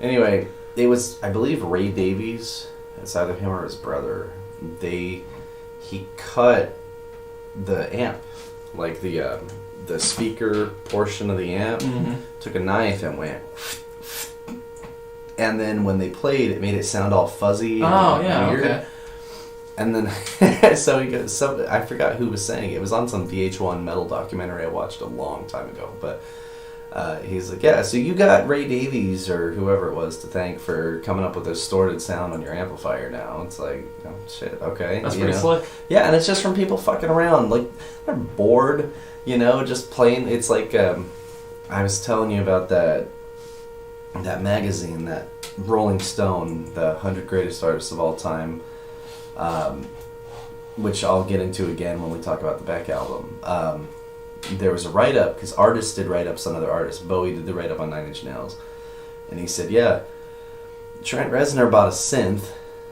Anyway, it was, I believe, Ray Davies. It's either him or his brother. He cut the amp, like the speaker portion of the amp, took a knife and went. And then when they played, it made it sound all fuzzy and weird. Okay. And then, so he goes, I forgot who was saying it. It was on some VH1 metal documentary I watched a long time ago. But he's like, yeah, so you got Ray Davies or whoever it was to thank for coming up with a distorted sound on your amplifier now. It's like, oh, shit, okay. That's pretty slick. Yeah, and it's just from people fucking around. Like, they're bored, just playing. It's like, I was telling you about that magazine, that Rolling Stone, the 100 Greatest Artists of All Time, which I'll get into again when we talk about the Beck album. There was a write-up, because artists did write-ups on other artists. Bowie did the write-up on Nine Inch Nails. And he said, yeah, Trent Reznor bought a synth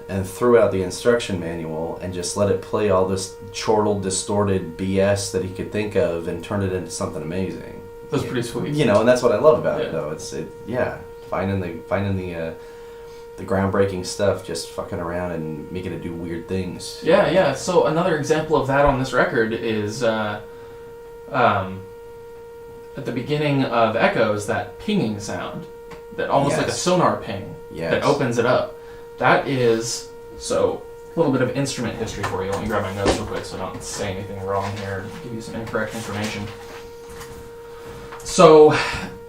and threw out the instruction manual and just let it play all this chortled, distorted BS that he could think of and turn it into something amazing. That's pretty sweet. And that's what I love about it, though. Finding the groundbreaking stuff, just fucking around and making it do weird things. Yeah. So another example of that on this record is at the beginning of Echoes, that pinging sound, that almost like a sonar ping that opens it up. That is, so a little bit of instrument history for you. Let me grab my notes real quick so I don't say anything wrong here, give you some incorrect information. So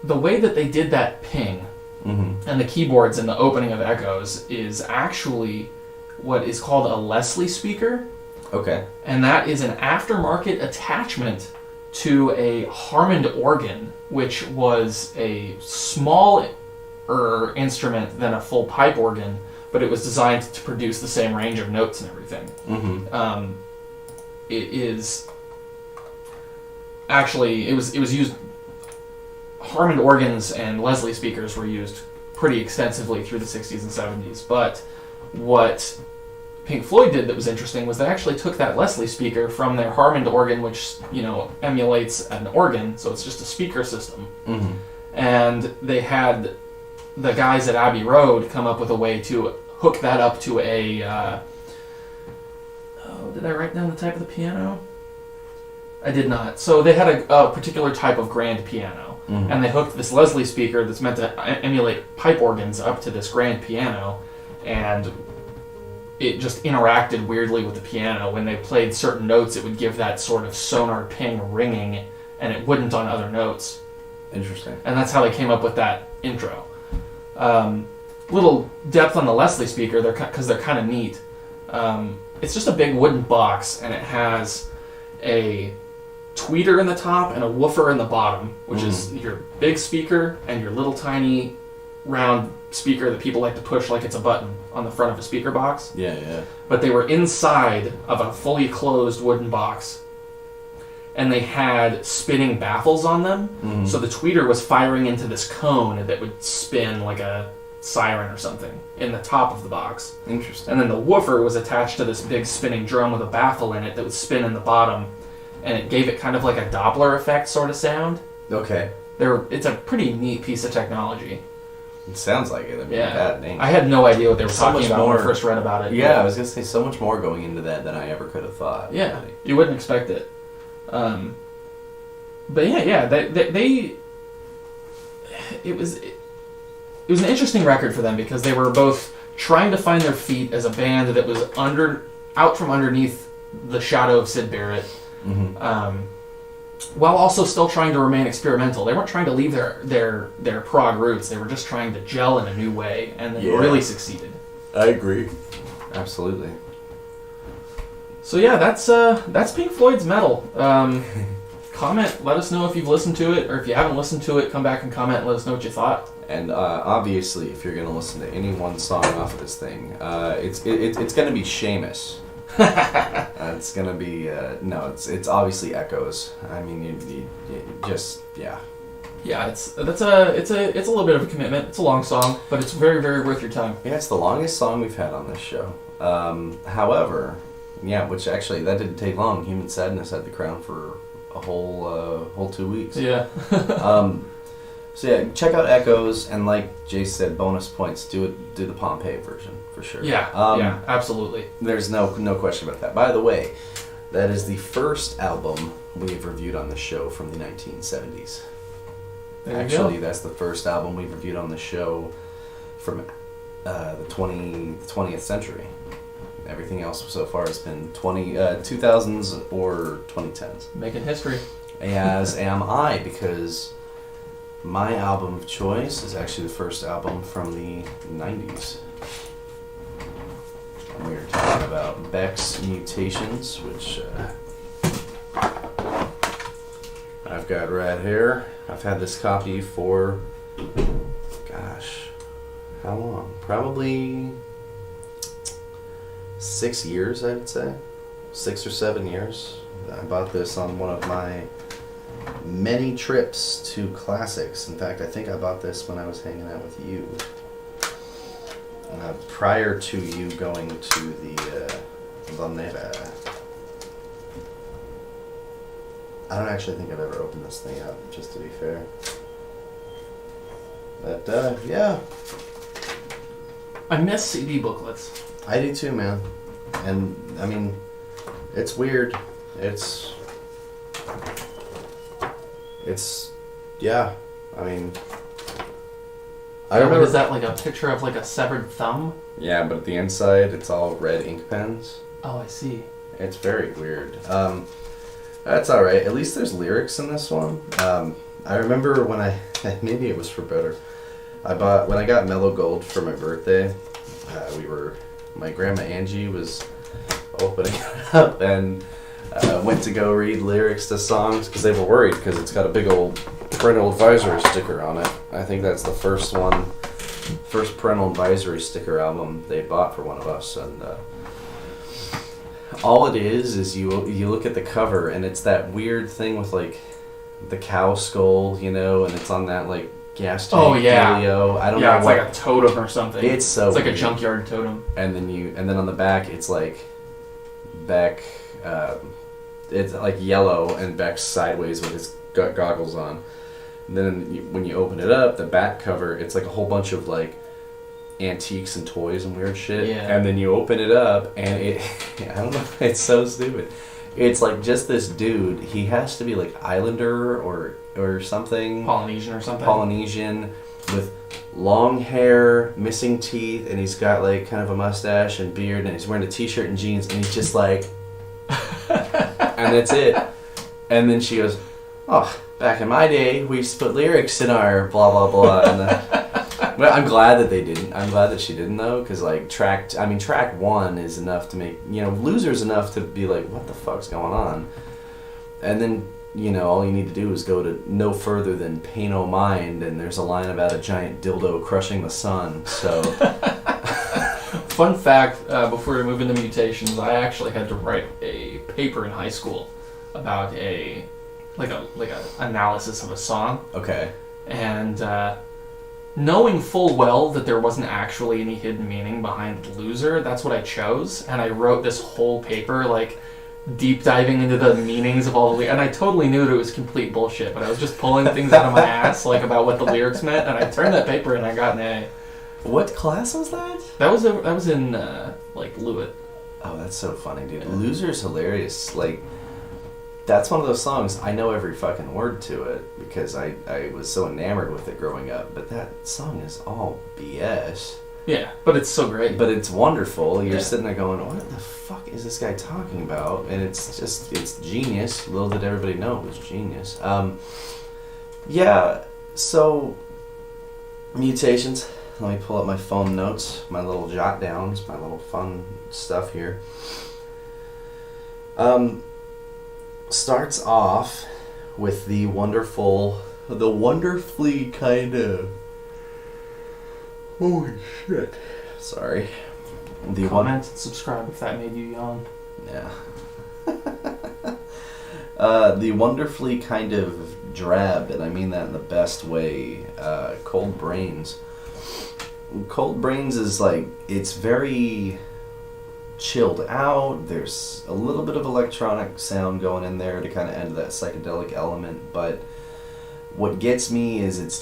the way that they did that ping and the keyboards in the opening of Echoes is actually what is called a Leslie speaker. Okay. And that is an aftermarket attachment to a Hammond organ, which was a smaller instrument than a full pipe organ, but it was designed to produce the same range of notes and everything. It is actually, it was used. Hammond organs and Leslie speakers were used pretty extensively through the 60s and 70s, but what Pink Floyd did that was interesting was they actually took that Leslie speaker from their Hammond organ, which, emulates an organ, so it's just a speaker system. And they had the guys at Abbey Road come up with a way to hook that up to a... did I write down the type of the piano? I did not. So they had a particular type of grand piano. And they hooked this Leslie speaker that's meant to emulate pipe organs up to this grand piano, and it just interacted weirdly with the piano. When they played certain notes, it would give that sort of sonar ping ringing, and it wouldn't on other notes. Interesting. And that's how they came up with that intro. Little depth on the Leslie speaker, because they're kind of neat. It's just a big wooden box, and it has a tweeter in the top and a woofer in the bottom, which is your big speaker and your little tiny round speaker that people like to push like it's a button on the front of a speaker box. Yeah. But they were inside of a fully closed wooden box, and they had spinning baffles on them. So the tweeter was firing into this cone that would spin like a siren or something in the top of the box. Interesting. And then the woofer was attached to this big spinning drum with a baffle in it that would spin in the bottom, and it gave it kind of like a Doppler effect sort of sound. Okay. It's a pretty neat piece of technology. It sounds like it. I mean, bad name. I had no idea what they were talking about when I first read about it. Yeah, I was going to say so much more going into that than I ever could have thought. Yeah, really. You wouldn't expect it. But they it was an interesting record for them because they were both trying to find their feet as a band that was out from underneath the shadow of Syd Barrett. While also still trying to remain experimental. They weren't trying to leave their prog roots. They were just trying to gel in a new way, and they really succeeded. I agree. Absolutely. So yeah, that's Pink Floyd's Metal. Comment, let us know if you've listened to it, or if you haven't listened to it, come back and comment and let us know what you thought. And obviously, if you're going to listen to any one song off of this thing, it's going to be Seamus. It's gonna be it's obviously Echoes. I mean, you just yeah. It's a little bit of a commitment. It's a long song, but it's very, very worth your time. Yeah, it's the longest song we've had on this show. However, which actually that didn't take long. Human Sadness had the crown for a whole 2 weeks. Yeah. So yeah, check out Echoes, and like Jay said, bonus points. Do the Pompeii version for sure. Yeah, absolutely. There's no question about that. By the way, That is the first album we've reviewed on the show from the 1970s. There you Actually, go. that's the first album we've reviewed on the show from the 20th century. Everything else so far has been 2000s or 2010s. Making history. As am I, because my album of choice is actually the first album from the 90s. And we were talking about Beck-Mutations, which I've got right here. I've had this copy for, gosh, how long? Probably 6 years, I would say. 6 or 7 years. I bought this on one of my many trips to classics. In fact, I think I bought this when I was hanging out with you. Prior to you going to the Valneva. I don't actually think I've ever opened this thing up, just to be fair. But, yeah. I miss CD booklets. I do too, man. And, I mean, it's weird. It's, yeah. I mean, I What remember. is that, like a picture of like a severed thumb? Yeah, but at the inside, it's all red ink pens. Oh, I see. It's very weird. That's all right. At least there's lyrics in this one. I remember when maybe it was for better. When I got Mellow Gold for my birthday. My grandma Angie was opening it up and went to go read lyrics to songs because they were worried because it's got a big old parental advisory sticker on it. I think that's the first parental advisory sticker album they bought for one of us, and all it is you look at the cover and it's that weird thing with like the cow skull, and it's on that like gas tank. Oh yeah. Video. I don't know. Yeah, it's what, like a totem or something. it's like weird. a junkyard totem. And then on the back it's like Beck. It's like yellow and Beck's sideways with his goggles on. And then when you open it up, the back cover, it's like a whole bunch of like antiques and toys and weird shit. Yeah. And then you open it up and I don't know, it's so stupid. It's like just this dude. He has to be like Islander or something. Polynesian or something. Polynesian with long hair, missing teeth, and he's got like kind of a mustache and beard, and he's wearing a t-shirt and jeans, and he's just like, and that's it. And then she goes, "Oh, back in my day, we used to put lyrics in our blah blah blah." And but I'm glad that they didn't. I'm glad that she didn't though, because like track 1 is enough to make Loser's enough to be like, what the fuck's going on? And then all you need to do is go to no further than Pain O' Mind, and there's a line about a giant dildo crushing the sun. So Fun fact, before we move into Mutations, I actually had to write a paper in high school about a analysis of a song, okay, and knowing full well that there wasn't actually any hidden meaning behind Loser, that's what I chose, and I wrote this whole paper like deep diving into the meanings of all the and I totally knew that it was complete bullshit, but I was just pulling things out of my ass like about what the lyrics meant, and I turned that paper and I got an A. what class was that? That was in like Lewitt. Oh, that's so funny, dude. Yeah. Loser's hilarious. Like, that's one of those songs, I know every fucking word to it because I was so enamored with it growing up, but that song is all BS. Yeah, but it's so great. But it's wonderful. You're Yeah. sitting there going, what the fuck is this guy talking about? And it's genius. Little did everybody know it was genius. Yeah, so, Mutations. Let me pull up my phone notes, my little jot downs, my little fun stuff here. Starts off with the wonderfully kind of, holy shit, sorry. The Comment and subscribe if that made you yawn. Yeah. The wonderfully kind of drab, and I mean that in the best way, Cold Brains. Cold Brains is like, it's very chilled out. There's a little bit of electronic sound going in there to kind of end that psychedelic element, but what gets me is it's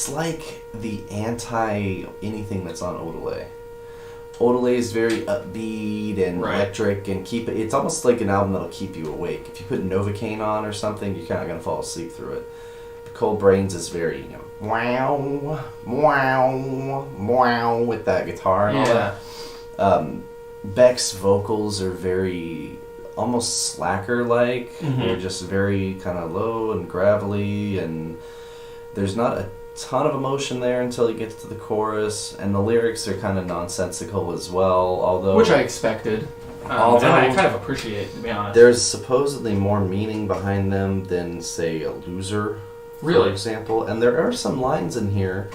like the anti anything that's on Odelay. totally is very upbeat and Right. electric and it's almost like an album that'll keep you awake. If you put Novocaine on or something, you're kind of going to fall asleep through it. Cold Brains is very, wow, wow, wow with that guitar and all that. Beck's vocals are very almost slacker-like. They're just very kind of low and gravelly, and there's not a ton of emotion there until he gets to the chorus, and the lyrics are kind of nonsensical as well, although... Which I expected. Although and I kind of appreciate, to be honest. There's supposedly more meaning behind them than, say, a Loser, really? for example. And there are some lines in here.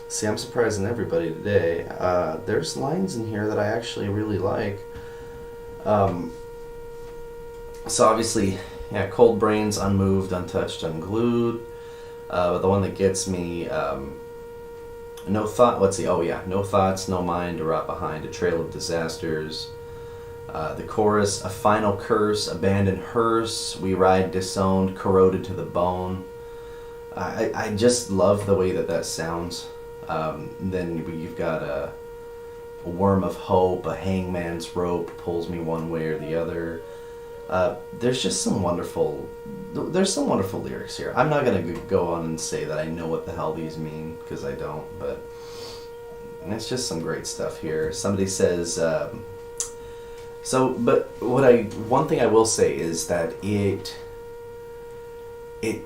See, I'm surprising everybody today. There's lines in here that I actually really like. So obviously, Cold Brains, Unmoved, Untouched, Unglued. But the one that gets me, No Thoughts, No Mind, A Rot Behind, A Trail of Disasters. The chorus, A Final Curse, Abandoned Hearse, We Ride Disowned, Corroded to the Bone. I just love the way that sounds. Then you've got a Worm of Hope, A Hangman's Rope, Pulls Me One Way or the Other. There's just some wonderful lyrics here. I'm not going to go on and say that I know what the hell these mean, because I don't, but it's just some great stuff here. Somebody says, one thing I will say is that it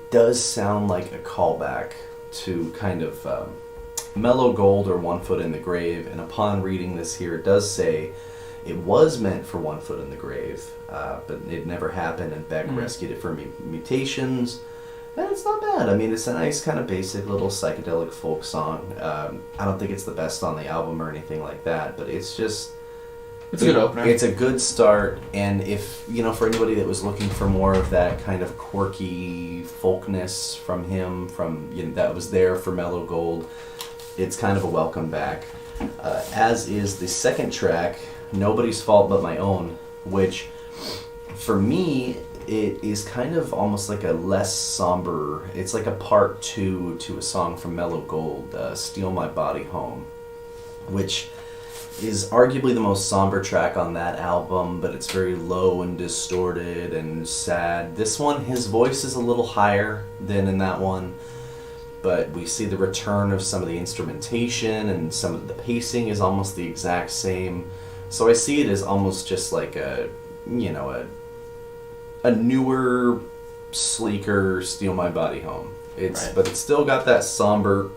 does sound like a callback to kind of Mellow Gold or One Foot in the Grave, and upon reading this here, it does say it was meant for One Foot in the Grave, but it never happened, and Beck rescued it for Mutations, and it's not bad. I mean, it's a nice kind of basic little psychedelic folk song. I don't think it's the best on the album or anything like that, but it's just... It's a good opener. It's a good start, and if, for anybody that was looking for more of that kind of quirky folkness from him, that was there for Mellow Gold, it's kind of a welcome back. As is the second track, Nobody's Fault But My Own, which, for me, it is kind of almost like a less somber, it's like a part 2 to a song from Mellow Gold, Steal My Body Home, which is arguably the most somber track on that album, but it's very low and distorted and sad. This one, his voice is a little higher than in that one, but we see the return of some of the instrumentation, and some of the pacing is almost the exact same. So I see it as almost just like a newer, sleeker Steal My Body Home. But it's still got that somber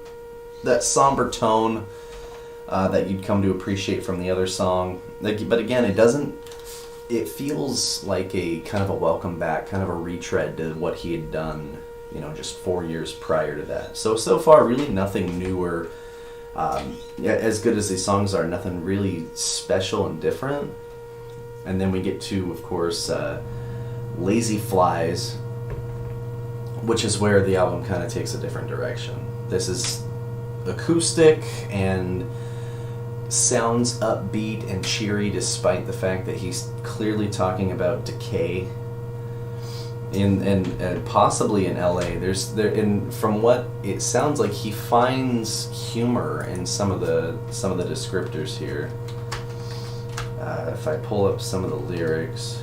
tone that you'd come to appreciate from the other song. But again, it feels like a kind of a welcome back, kind of a retread to what he had done, just 4 years prior to that. So far, really nothing newer. As good as these songs are, nothing really special and different. And then we get to, of course, Lazy Flies, which is where the album kind of takes a different direction. This is acoustic and sounds upbeat and cheery, despite the fact that he's clearly talking about decay. And possibly in LA, from what it sounds like, he finds humor in some of the descriptors here. If I pull up some of the lyrics,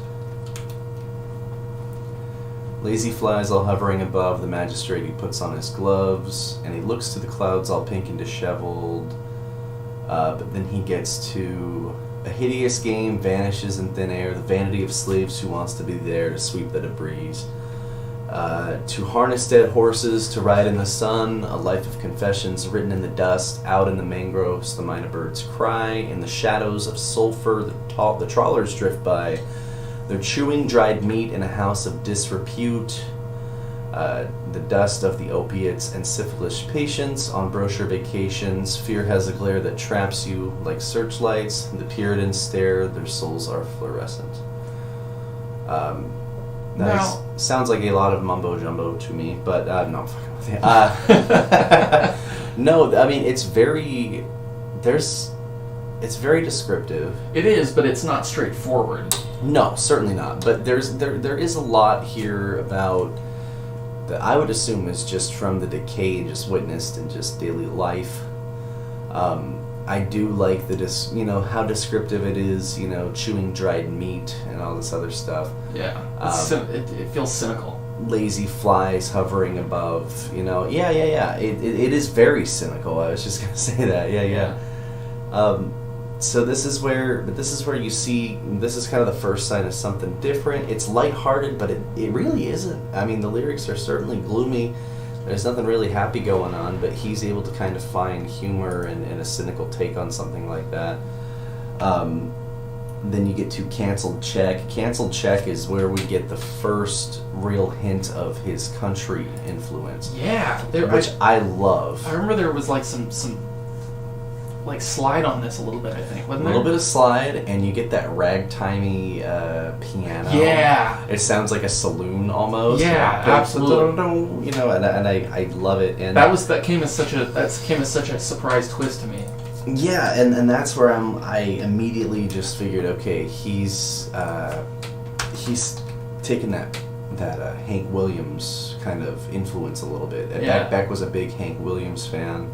lazy flies all hovering above the magistrate. He puts on his gloves and he looks to the clouds all pink and disheveled. But then he gets to a hideous game vanishes in thin air, the vanity of slaves who wants to be there to sweep the debris. To harness dead horses, to ride in the sun, a life of confessions written in the dust, out in the mangroves, the minor birds cry, in the shadows of sulfur, the trawlers drift by, they're chewing dried meat in a house of disrepute, the dust of the opiates and syphilis patients on brochure vacations, fear has a glare that traps you like searchlights, the Puritans stare, their souls are fluorescent. Sounds like a lot of mumbo jumbo to me, but no, I'm fucking with you. No, I mean it's very descriptive. It is, but it's not straightforward. No, certainly not. But there is a lot here about that I would assume is just from the decay just witnessed in just daily life. I do like how descriptive it is, chewing dried meat and all this other stuff. Yeah. It feels cynical. Lazy flies hovering above, Yeah. It is very cynical. I was just gonna say that. Yeah. So this is where you see, this is kind of the first sign of something different. It's lighthearted, but it really isn't. I mean, the lyrics are certainly gloomy. There's nothing really happy going on, but he's able to kind of find humor and a cynical take on something like that. Then you get to Canceled Check. Canceled Check is where we get the first real hint of his country influence. Yeah. Which I love. I remember there was like some slide on this a little bit, I think, wasn't there? A little bit of slide, and you get that ragtimey piano. Yeah. It sounds like a saloon almost. Yeah, absolutely. And I love it. And that came as such a surprise twist to me. Yeah, and that's where I immediately just figured, okay, he's taken that Hank Williams kind of influence a little bit. And Beck was a big Hank Williams fan.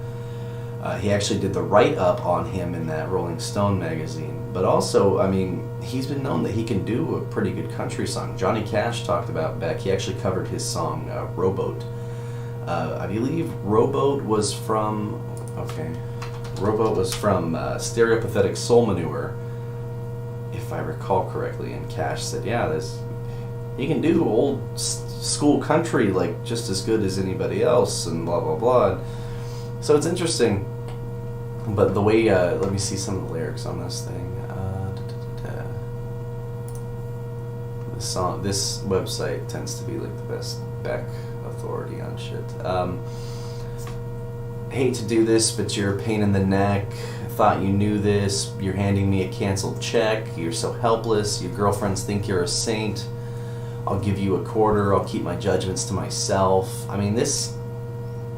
He actually did the write-up on him in that Rolling Stone magazine. But also, I mean, he's been known that he can do a pretty good country song. Johnny Cash talked about Beck. He actually covered his song, Rowboat. I believe Rowboat was from Stereopathetic Soul Manure, if I recall correctly. And Cash said, he can do old school country like just as good as anybody else, and blah, blah, blah. So it's interesting, but the way, let me see some of the lyrics on this thing. This website tends to be like the best Beck authority on shit. Hate to do this, but you're a pain in the neck. Thought you knew this. You're handing me a canceled check. You're so helpless. Your girlfriends think you're a saint. I'll give you a quarter. I'll keep my judgments to myself. I mean, this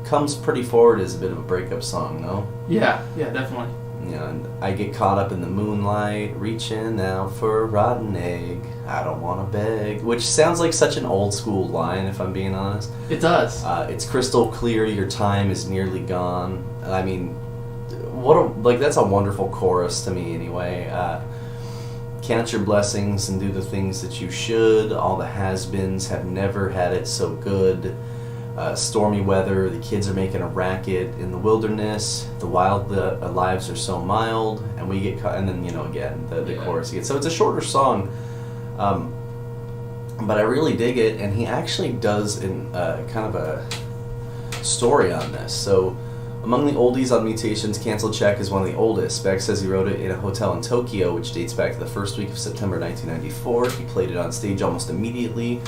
comes pretty forward as a bit of a breakup song, no? Yeah, definitely. And I get caught up in the moonlight, reaching out for a rotten egg. I don't want to beg. Which sounds like such an old school line, if I'm being honest. It does. It's crystal clear, your time is nearly gone. I mean, that's a wonderful chorus to me anyway. Count your blessings and do the things that you should. All the has-beens have never had it so good. Stormy weather, the kids are making a racket in the wilderness, the wild lives are so mild, and we get caught, and then again the chorus again. So it's a shorter song, but I really dig it, and he actually does kind of a story on this. So among the oldies on Mutations, Canceled Check is one of the oldest. Beck says he wrote it in a hotel in Tokyo, which dates back to the first week of September 1994. He played it on stage almost immediately.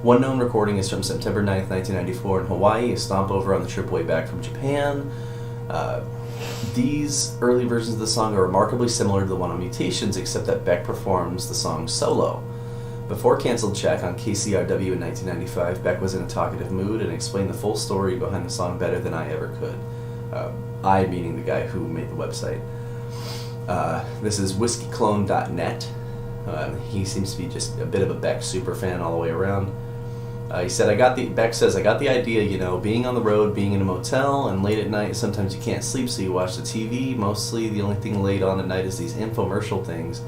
One known recording is from September 9th, 1994 in Hawaii, a stopover on the trip way back from Japan. These early versions of the song are remarkably similar to the one on Mutations, except that Beck performs the song solo. Before Canceled Check on KCRW in 1995, Beck was in a talkative mood and explained the full story behind the song better than I ever could. I meaning the guy who made the website. This is whiskeyclone.net. He seems to be just a bit of a Beck superfan all the way around. He said, Beck says, I got the idea, being on the road, being in a motel, and late at night, sometimes you can't sleep, so you watch the TV. Mostly, the only thing late on at night is these infomercial things.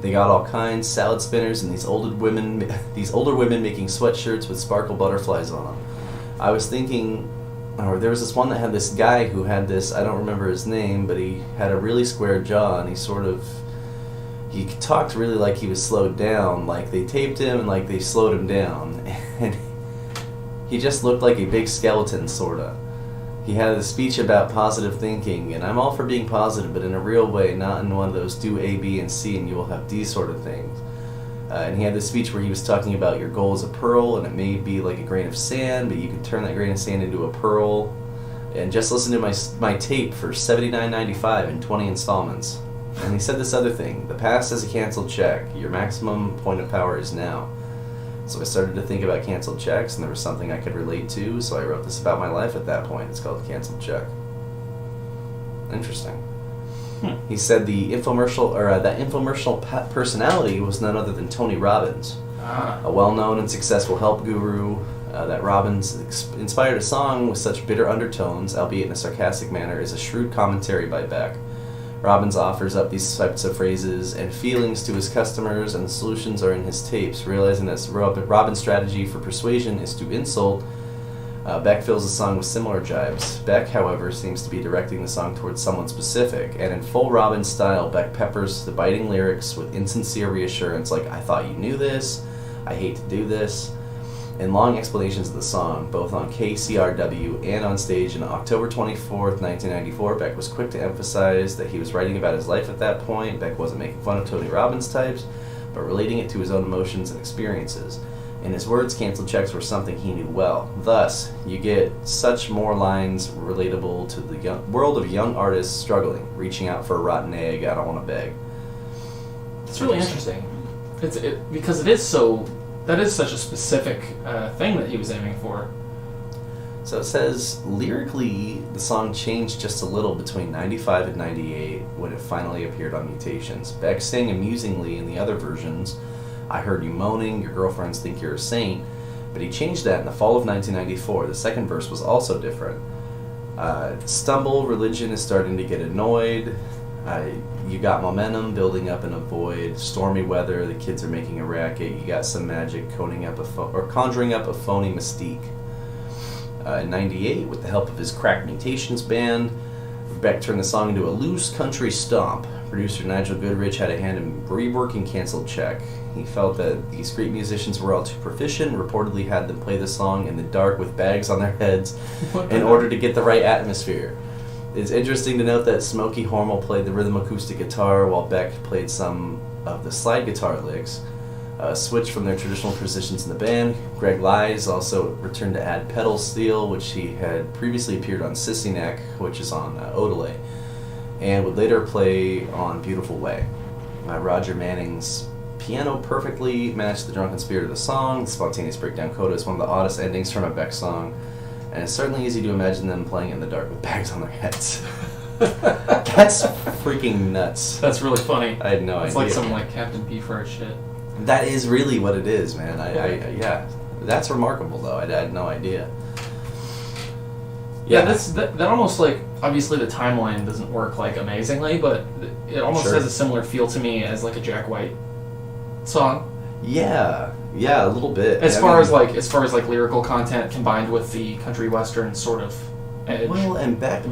They got all kinds, salad spinners, and these older women making sweatshirts with sparkle butterflies on them. I was thinking, or there was this one that had this guy who had this, I don't remember his name, but he had a really square jaw, and he talked really like he was slowed down, like they taped him and like they slowed him down, and he just looked like a big skeleton, sorta. He had a speech about positive thinking, and I'm all for being positive, but in a real way, not in one of those do A, B, and C, and you will have D sort of things. And he had this speech where he was talking about your goal is a pearl, and it may be like a grain of sand, but you can turn that grain of sand into a pearl. And just listen to my tape for $79.95 in 20 installments. And he said this other thing, the past is a canceled check. Your maximum point of power is now. So I started to think about canceled checks, and there was something I could relate to, so I wrote this about my life at that point. It's called Canceled Check. Interesting. He said that infomercial personality was none other than Tony Robbins, a well-known and successful help guru. That Robbins inspired a song with such bitter undertones, albeit in a sarcastic manner, is a shrewd commentary by Beck. Robbins offers up these types of phrases and feelings to his customers, and the solutions are in his tapes. Realizing that Robbins' strategy for persuasion is to insult, Beck fills the song with similar jibes. Beck, however, seems to be directing the song towards someone specific, and in full Robbins style, Beck peppers the biting lyrics with insincere reassurance like, I thought you knew this, I hate to do this, and long explanations of the song, both on KCRW and on stage on October 24th, 1994. Beck was quick to emphasize that he was writing about his life at that point. Beck wasn't making fun of Tony Robbins types, but relating it to his own emotions and experiences. In his words, canceled checks were something he knew well. Thus, you get such more lines relatable to the world of young artists struggling, reaching out for a rotten egg, I don't want to beg. It's really interesting. Because that is such a specific thing that he was aiming for. So it says, lyrically, the song changed just a little between 95 and 98 when it finally appeared on Mutations. Beck sang amusingly in the other versions, I heard you moaning, your girlfriends think you're a saint, but he changed that in the fall of 1994. The second verse was also different. Stumble, religion is starting to get annoyed, you got momentum building up in a void, stormy weather, the kids are making a racket, you got some magic conjuring up a phony mystique. In 98, with the help of his Beck-Mutations band, Beck turned the song into a loose country stomp. Producer Nigel Goodrich had a hand in reworking Canceled Check. He felt that these great musicians were all too proficient, reportedly had them play the song in the dark with bags on their heads in order to get the right atmosphere. It's interesting to note that Smokey Hormel played the rhythm acoustic guitar while Beck played some of the slide guitar licks. Switched from their traditional positions in the band. Greg Lies also returned to add pedal steel, which he had previously appeared on Sissy Neck, which is on Odelay, and would later play on Beautiful Way. Roger Manning's piano perfectly matched the drunken spirit of the song. The spontaneous breakdown coda is one of the oddest endings from a Beck song, and it's certainly easy to imagine them playing in the dark with bags on their heads. That's freaking nuts. That's really funny. I had no idea. It's like some Captain Beefheart shit. That is really what it is, man. Yeah. That's remarkable, though. I had no idea. Yeah, that almost obviously the timeline doesn't work amazingly, but it almost has a similar feel to me as a Jack White song. Yeah, a little bit. As far as lyrical content combined with the country western sort of edge. Well, and Beck,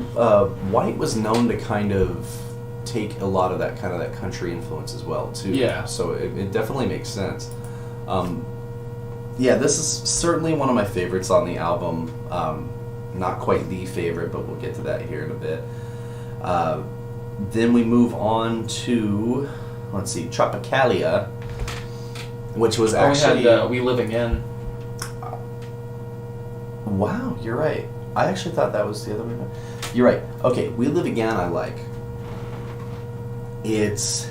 White was known to kind of take a lot of that country influence as well too. Yeah. So it definitely makes sense. Yeah, this is certainly one of my favorites on the album. Not quite the favorite, but we'll get to that here in a bit. Then we move on to, let's see, Tropicalia, which was actually... we had We Live Again. Wow, you're right. I actually thought that was the other one. You're right. Okay, We Live Again I like. It's...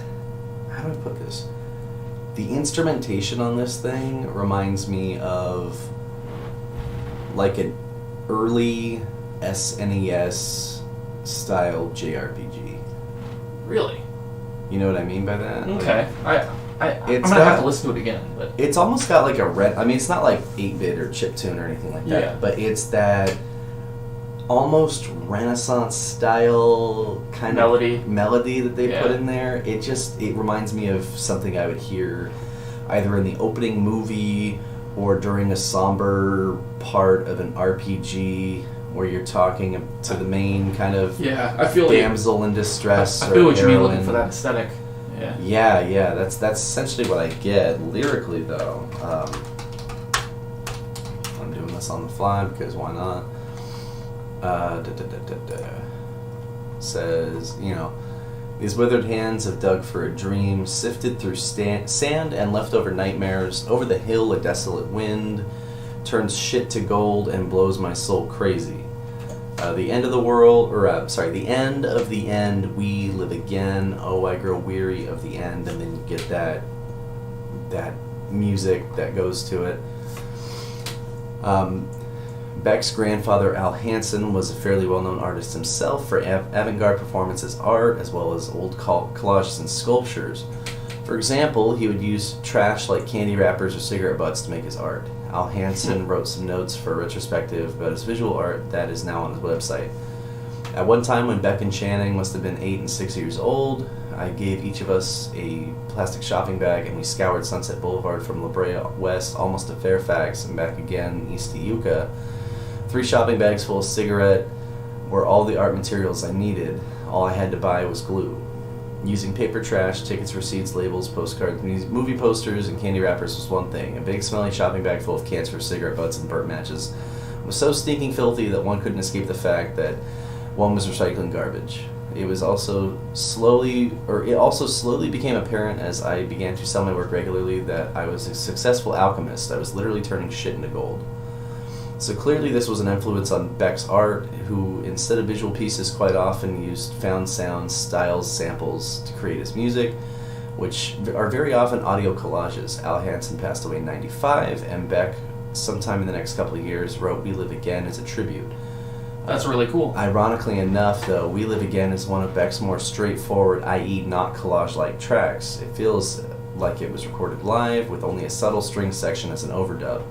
How do I put this? The instrumentation on this thing reminds me of an early SNES style JRPG. Really? You know what I mean by that? Okay. I'm gonna have to listen to it again, but it's almost got it's not 8-bit or chiptune or anything like that. Yeah. But it's that almost Renaissance style kind of melody that they put in there. It reminds me of something I would hear either in the opening movie or during a somber part of an RPG where you're talking to the main kind of damsel in distress. I feel what you mean looking for that aesthetic. Yeah. That's essentially what I get. Lyrically, though, I'm doing this on the fly because why not? Says, these withered hands have dug for a dream, sifted through sand and leftover nightmares. Over the hill, a desolate wind turns shit to gold and blows my soul crazy. The end of the world, the end of the end, we live again. Oh, I grow weary of the end, and then you get that music that goes to it. Beck's grandfather, Al Hansen, was a fairly well-known artist himself for avant-garde performances art, as well as old collages and sculptures. For example, he would use trash like candy wrappers or cigarette butts to make his art. Al Hansen wrote some notes for a retrospective about his visual art that is now on his website. At one time when Beck and Channing must have been 8 and 6 years old, I gave each of us a plastic shopping bag and we scoured Sunset Boulevard from La Brea west almost to Fairfax and back again east to Yucca. 3 shopping bags full of cigarette were all the art materials I needed. All I had to buy was glue. Using paper trash, tickets, receipts, labels, postcards, movie posters, and candy wrappers was one thing. A big smelly shopping bag full of cans for cigarette butts and burnt matches was so stinking filthy that one couldn't escape the fact that one was recycling garbage. It also slowly became apparent as I began to sell my work regularly that I was a successful alchemist. I was literally turning shit into gold. So clearly this was an influence on Beck's art, who instead of visual pieces quite often used found sounds, styles, samples to create his music, which are very often audio collages. Al Hansen passed away in 95, and Beck, sometime in the next couple of years, wrote We Live Again as a tribute. That's really cool. Ironically enough, though, We Live Again is one of Beck's more straightforward, i.e. not collage-like tracks. It feels like it was recorded live, with only a subtle string section as an overdub.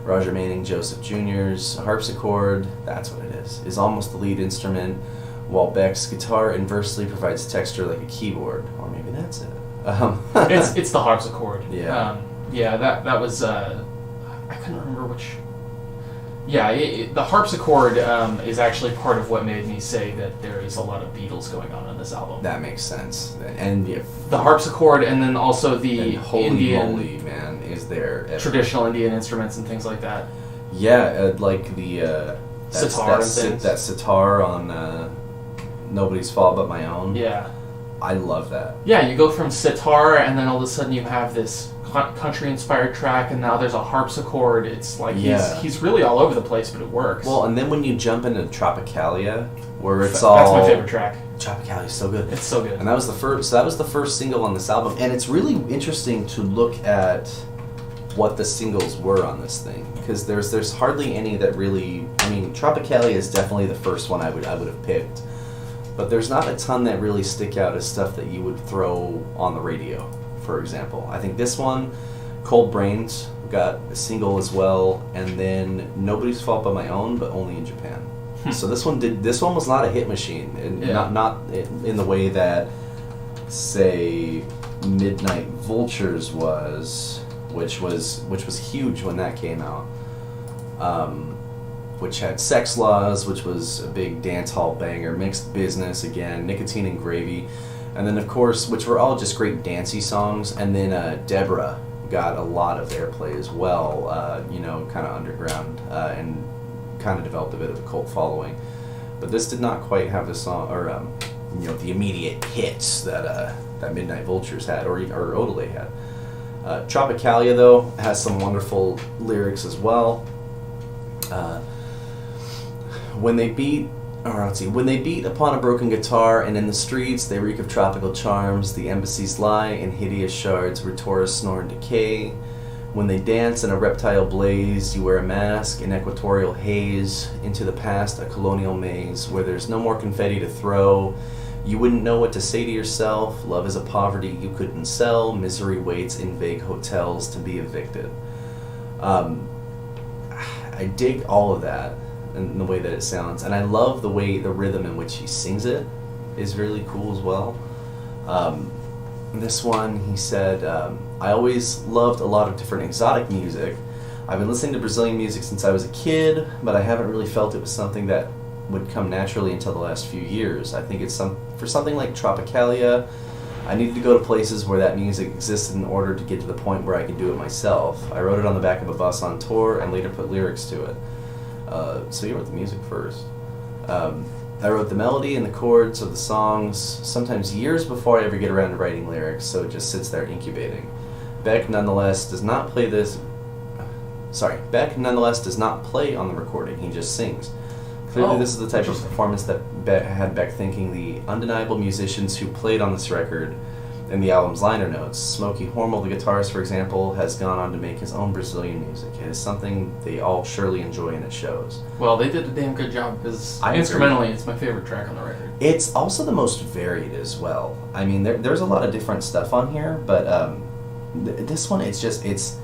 Roger Manning Joseph Jr.'s harpsichord, that's what it is almost the lead instrument, while Beck's guitar inversely provides texture like a keyboard. Or maybe that's it. It's the harpsichord. Yeah. That was, I couldn't remember which... Yeah, the harpsichord is actually part of what made me say that there is a lot of Beatles going on this album. That makes sense. And the harpsichord, and then also the holy Indian... moly, man, is there... Traditional Indian instruments and things like that. Yeah, like the... sitar and things. That sitar on Nobody's Fault But My Own. Yeah. I love that. Yeah, you go from sitar, and then all of a sudden you have this country-inspired track, and now there's a harpsichord. It's like he's really all over the place, but it works. Well, and then when you jump into Tropicalia, where it's That's my favorite track. Tropicalia is so good. It's so good. And that was the first. So that was the first single on this album, and it's really interesting to look at what the singles were on this thing, because there's hardly any that really. I mean, Tropicalia is definitely the first one I would have picked, but there's not a ton that really stick out as stuff that you would throw on the radio. For example, I think this one, Cold Brains, got a single as well, and then Nobody's Fault But My Own, but only in Japan. So this one was not a hit machine, and not in the way that, say, Midnight Vultures was, which was huge when that came out. Which had Sex Laws, which was a big dance hall banger, Mixed Business again, Nicotine and Gravy. And then, of course, which were all just great dancey songs. And then Deborah got a lot of airplay as well, kind of underground, and kind of developed a bit of a cult following. But this did not quite have the song, or the immediate hits that Midnight Vultures had, or Odelay had. Tropicalia, though, has some wonderful lyrics as well. When they beat upon a broken guitar, and in the streets they reek of tropical charms, the embassies lie in hideous shards where tourists snore and decay. When they dance in a reptile blaze, you wear a mask, an equatorial haze, into the past a colonial maze, where there's no more confetti to throw. You wouldn't know what to say to yourself, love is a poverty you couldn't sell, misery waits in vague hotels to be evicted. I dig all of that, and the way that it sounds, and I love the rhythm in which he sings it is really cool as well. This one, he said, I always loved a lot of different exotic music. I've been listening to Brazilian music since I was a kid, but I haven't really felt it was something that would come naturally until the last few years. I think it's for something like Tropicalia, I needed to go to places where that music existed in order to get to the point where I could do it myself. I wrote it on the back of a bus on tour and later put lyrics to it. So he wrote the music first. I wrote the melody and the chords of the songs sometimes years before I ever get around to writing lyrics, so it just sits there incubating. Beck nonetheless does not play on the recording, he just sings. Clearly this is the type of performance that had Beck thinking the undeniable musicians who played on this record in the album's liner notes. Smokey Hormel, the guitarist, for example, has gone on to make his own Brazilian music. It is something they all surely enjoy, and it shows. Well, they did a damn good job, because instrumentally it's my favorite track on the record. It's also the most varied as well. I mean, there's a lot of different stuff on here, but this one, it's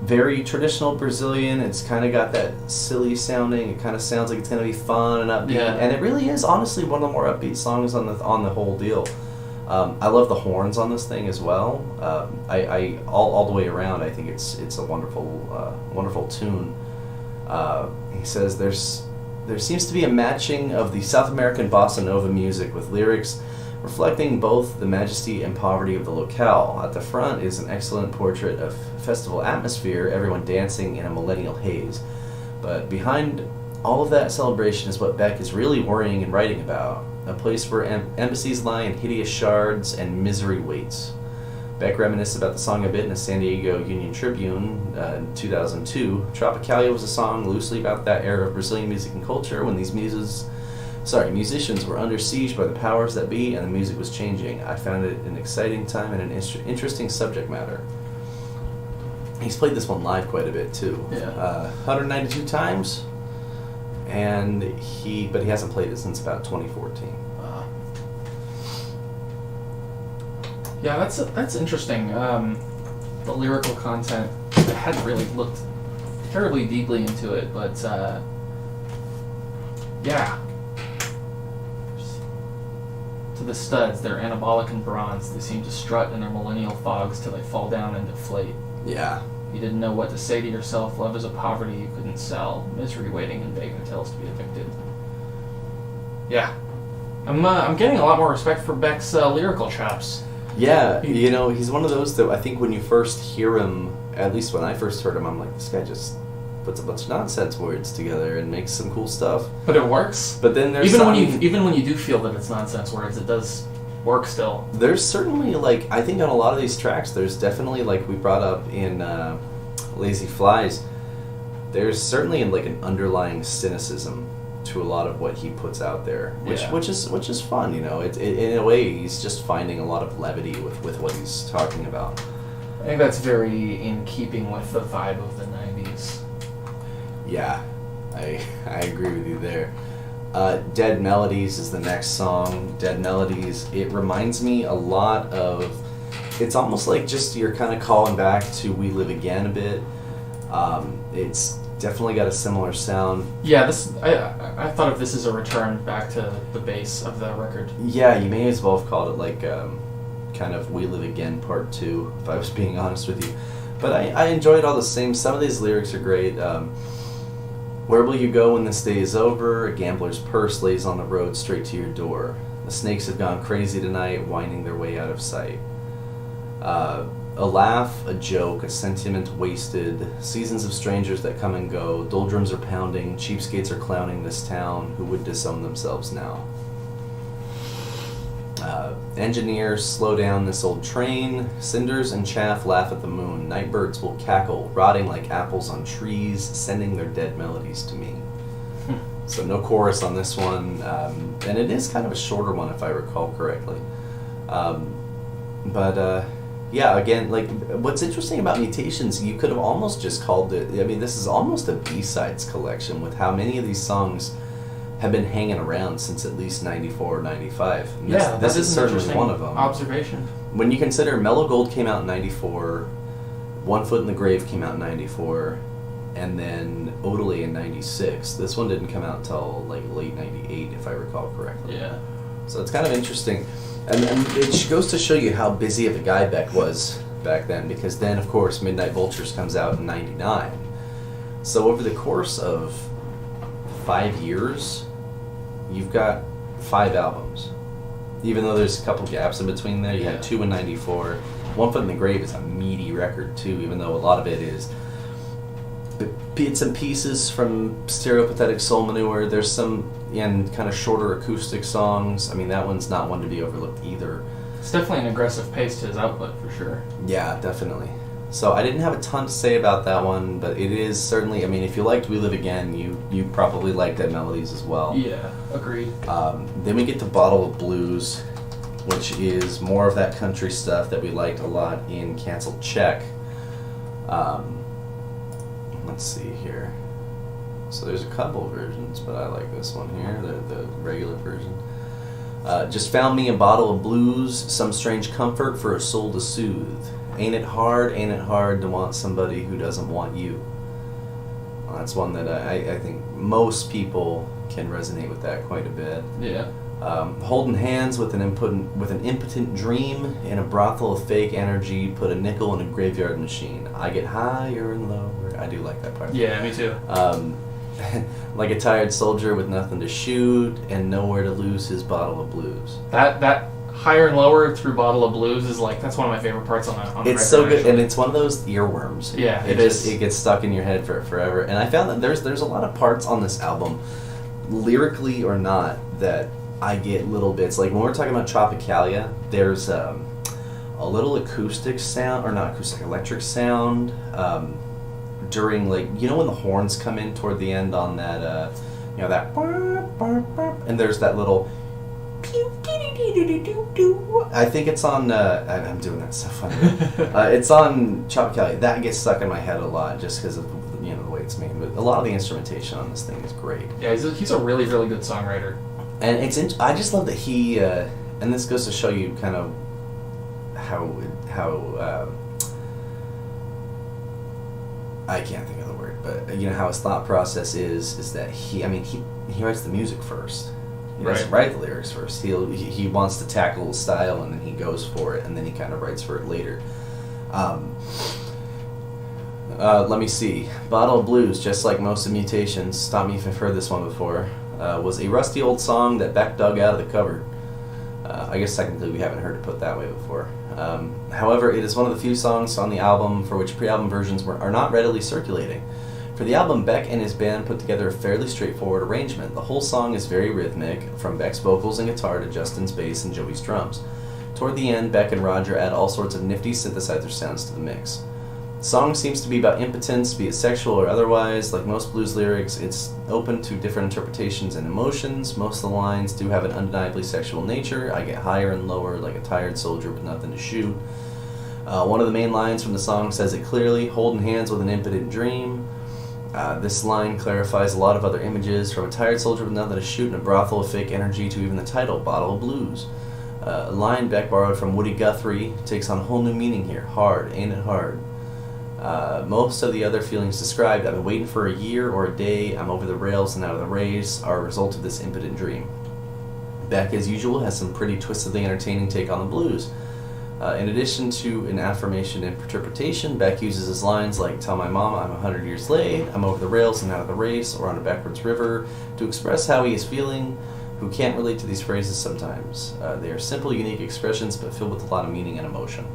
very traditional Brazilian. It's kind of got that silly sounding. It kind of sounds like it's going to be fun and upbeat. Yeah. And it really is, honestly, one of the more upbeat songs on the whole deal. I love the horns on this thing as well. I all the way around, I think it's a wonderful tune. He says there seems to be a matching of the South American bossa nova music with lyrics reflecting both the majesty and poverty of the locale. At the front is an excellent portrait of festival atmosphere, everyone dancing in a millennial haze. But behind all of that celebration is what Beck is really worrying and writing about, a place where embassies lie in hideous shards and misery waits. Beck reminisced about the song a bit in the San Diego Union Tribune in 2002. Tropicalia was a song loosely about that era of Brazilian music and culture when these musicians were under siege by the powers that be and the music was changing. I found it an exciting time and an interesting subject matter. He's played this one live quite a bit too. Yeah. 192 times, but he hasn't played it since about 2014. Yeah, that's interesting. The lyrical content, I hadn't really looked terribly deeply into it, but yeah. To the studs, they're anabolic and bronze. They seem to strut in their millennial fogs till they fall down and deflate. Yeah. You didn't know what to say to yourself. Love is a poverty you couldn't sell. Misery waiting in vague hotels to be evicted. Yeah. I'm getting a lot more respect for Beck's lyrical chops. Yeah, he's one of those that I think when you first hear him, at least when I first heard him, I'm like, this guy just puts a bunch of nonsense words together and makes some cool stuff. But it works. But then there's even when you do feel that it's nonsense words, it does work still. There's certainly, like, I think on a lot of these tracks, there's definitely, like we brought up in Lazy Flies, there's certainly like an underlying cynicism to a lot of what he puts out there, which is fun. It in a way he's just finding a lot of levity with what he's talking about. I think that's very in keeping with the vibe of the 90s. Yeah, I agree with you there. Dead Melodies is the next song. Dead Melodies, it reminds me a lot of, it's almost like just you're kind of calling back to We Live Again a bit. It's definitely got a similar sound. Yeah, I thought of this as a return back to the base of the record. Yeah, you may as well have called it like kind of We Live Again Part 2, if I was being honest with you. But I enjoy it all the same. Some of these lyrics are great. Where will you go when this day is over? A gambler's purse lays on the road straight to your door. The snakes have gone crazy tonight, winding their way out of sight. A laugh, a joke, a sentiment wasted, seasons of strangers that come and go, doldrums are pounding, cheapskates are clowning this town, who would disown themselves now. Engineers, slow down this old train, cinders and chaff laugh at the moon, nightbirds will cackle, rotting like apples on trees, sending their dead melodies to me. So no chorus on this one, and it is kind of a shorter one if I recall correctly. Yeah, again, like, what's interesting about Mutations, you could have almost just called it, I mean, this is almost a B-sides collection with how many of these songs have been hanging around since at least 94 or 95. And Yeah, this is an certainly interesting one of them. observation. When you consider Mellow Gold came out in 94, One Foot in the Grave came out in 94, and then Odelay in 96. This one didn't come out until like late 98, if I recall correctly. Yeah. So it's kind of interesting. And it goes to show you how busy of a guy Beck was back then, because then, of course, Midnight Vultures comes out in 99. So over the course of 5 years, you've got 5 albums. Even though there's a couple gaps in between there, you had 2 in 94. One Foot in the Grave is a meaty record, too, even though a lot of it is bits and pieces from Stereopathetic Soul Manure. There's some kind of shorter acoustic songs. I mean, that one's not one to be overlooked either. It's definitely an aggressive pace to his output, for sure. Yeah, definitely. So I didn't have a ton to say about that one, but it is certainly, I mean, if you liked We Live Again, you probably liked Dead Melodies as well. Yeah, agreed. Then we get to Bottle of Blues, which is more of that country stuff that we liked a lot in Canceled Check. Let's see here. So there's a couple versions, but I like this one here, the regular version. Just found me a bottle of blues, some strange comfort for a soul to soothe. Ain't it hard to want somebody who doesn't want you? That's one that I think most people can resonate with that quite a bit. Yeah. Holding hands with an impotent dream in a brothel of fake energy, put a nickel in a graveyard machine. I get higher and lower. I do like that part. Yeah, me too. Like a tired soldier with nothing to shoot and nowhere to lose his bottle of blues. That higher and lower through Bottle of Blues is like, that's one of my favorite parts on a It's so good, and it's one of those earworms. Yeah, it is. It gets stuck in your head for forever. And I found that there's a lot of parts on this album, lyrically or not, that I get little bits. Like when we're talking about Tropicalia, there's a little acoustic sound, or not acoustic, electric sound during, like, you know when the horns come in toward the end on that, that, and there's that little. I think it's on. I'm doing that so funny. It's on Tropicalia. That gets stuck in my head a lot just because of the way it's made. But a lot of the instrumentation on this thing is great. Yeah, he's a really, really good songwriter. And I just love that he. And this goes to show you kind of how I can't think of the word, but how his thought process is that he writes the music first. He doesn't write the lyrics first. He wants to tackle style, and then he goes for it, and then he kind of writes for it later. Let me see. Bottle of Blues, just like most of Mutations, stop me if I've heard this one before, was a rusty old song that Beck dug out of the cupboard. I guess technically we haven't heard it put that way before. However, it is one of the few songs on the album for which pre-album versions are not readily circulating. For the album, Beck and his band put together a fairly straightforward arrangement. The whole song is very rhythmic, from Beck's vocals and guitar to Justin's bass and Joey's drums. Toward the end, Beck and Roger add all sorts of nifty synthesizer sounds to the mix. The song seems to be about impotence, be it sexual or otherwise. Like most blues lyrics, it's open to different interpretations and emotions. Most of the lines do have an undeniably sexual nature. I get higher and lower like a tired soldier with nothing to shoot. One of the main lines from the song says it clearly, holding hands with an impotent dream. This line clarifies a lot of other images, from a tired soldier with nothing to shoot in a brothel of fake energy to even the title, Bottle of Blues. A line Beck borrowed from Woody Guthrie takes on a whole new meaning here. Hard, ain't it hard? Most of the other feelings described, I've been waiting for a year or a day, I'm over the rails and out of the race, are a result of this impotent dream. Beck, as usual, has some pretty twistedly entertaining take on the blues. In addition to an affirmation and interpretation, Beck uses his lines like, tell my mama I'm 100 years late, I'm over the rails and out of the race, or on a backwards river, to express how he is feeling, who can't relate to these phrases sometimes. They are simple, unique expressions, but filled with a lot of meaning and emotion.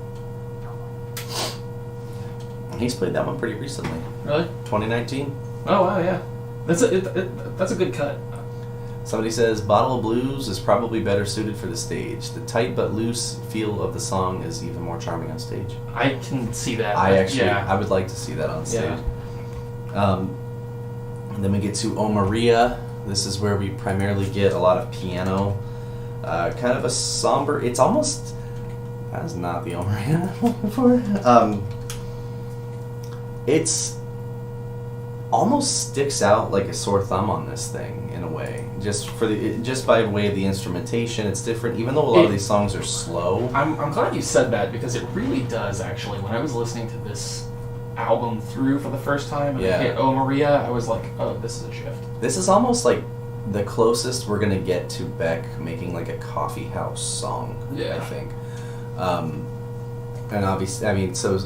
And he's played that one pretty recently. Really? 2019. Oh, wow, yeah. That's a good cut. Somebody says, Bottle of Blues is probably better suited for the stage. The tight but loose feel of the song is even more charming on stage. I can see that. I would like to see that on stage. Yeah. Then we get to O Maria. This is where we primarily get a lot of piano. Kind of a somber, it's almost, that's not the O Maria I'm looking for. It's almost sticks out like a sore thumb on this thing in a way, just by way of the instrumentation. It's different, even though a lot of these songs are slow. I'm glad you said that, because it really does, actually. When I was listening to this album through for the first time and I hit Oh Maria, I was like, oh, this is a shift. This is almost like the closest we're gonna get to Beck making like a coffee house song. I think. And obviously, I mean, so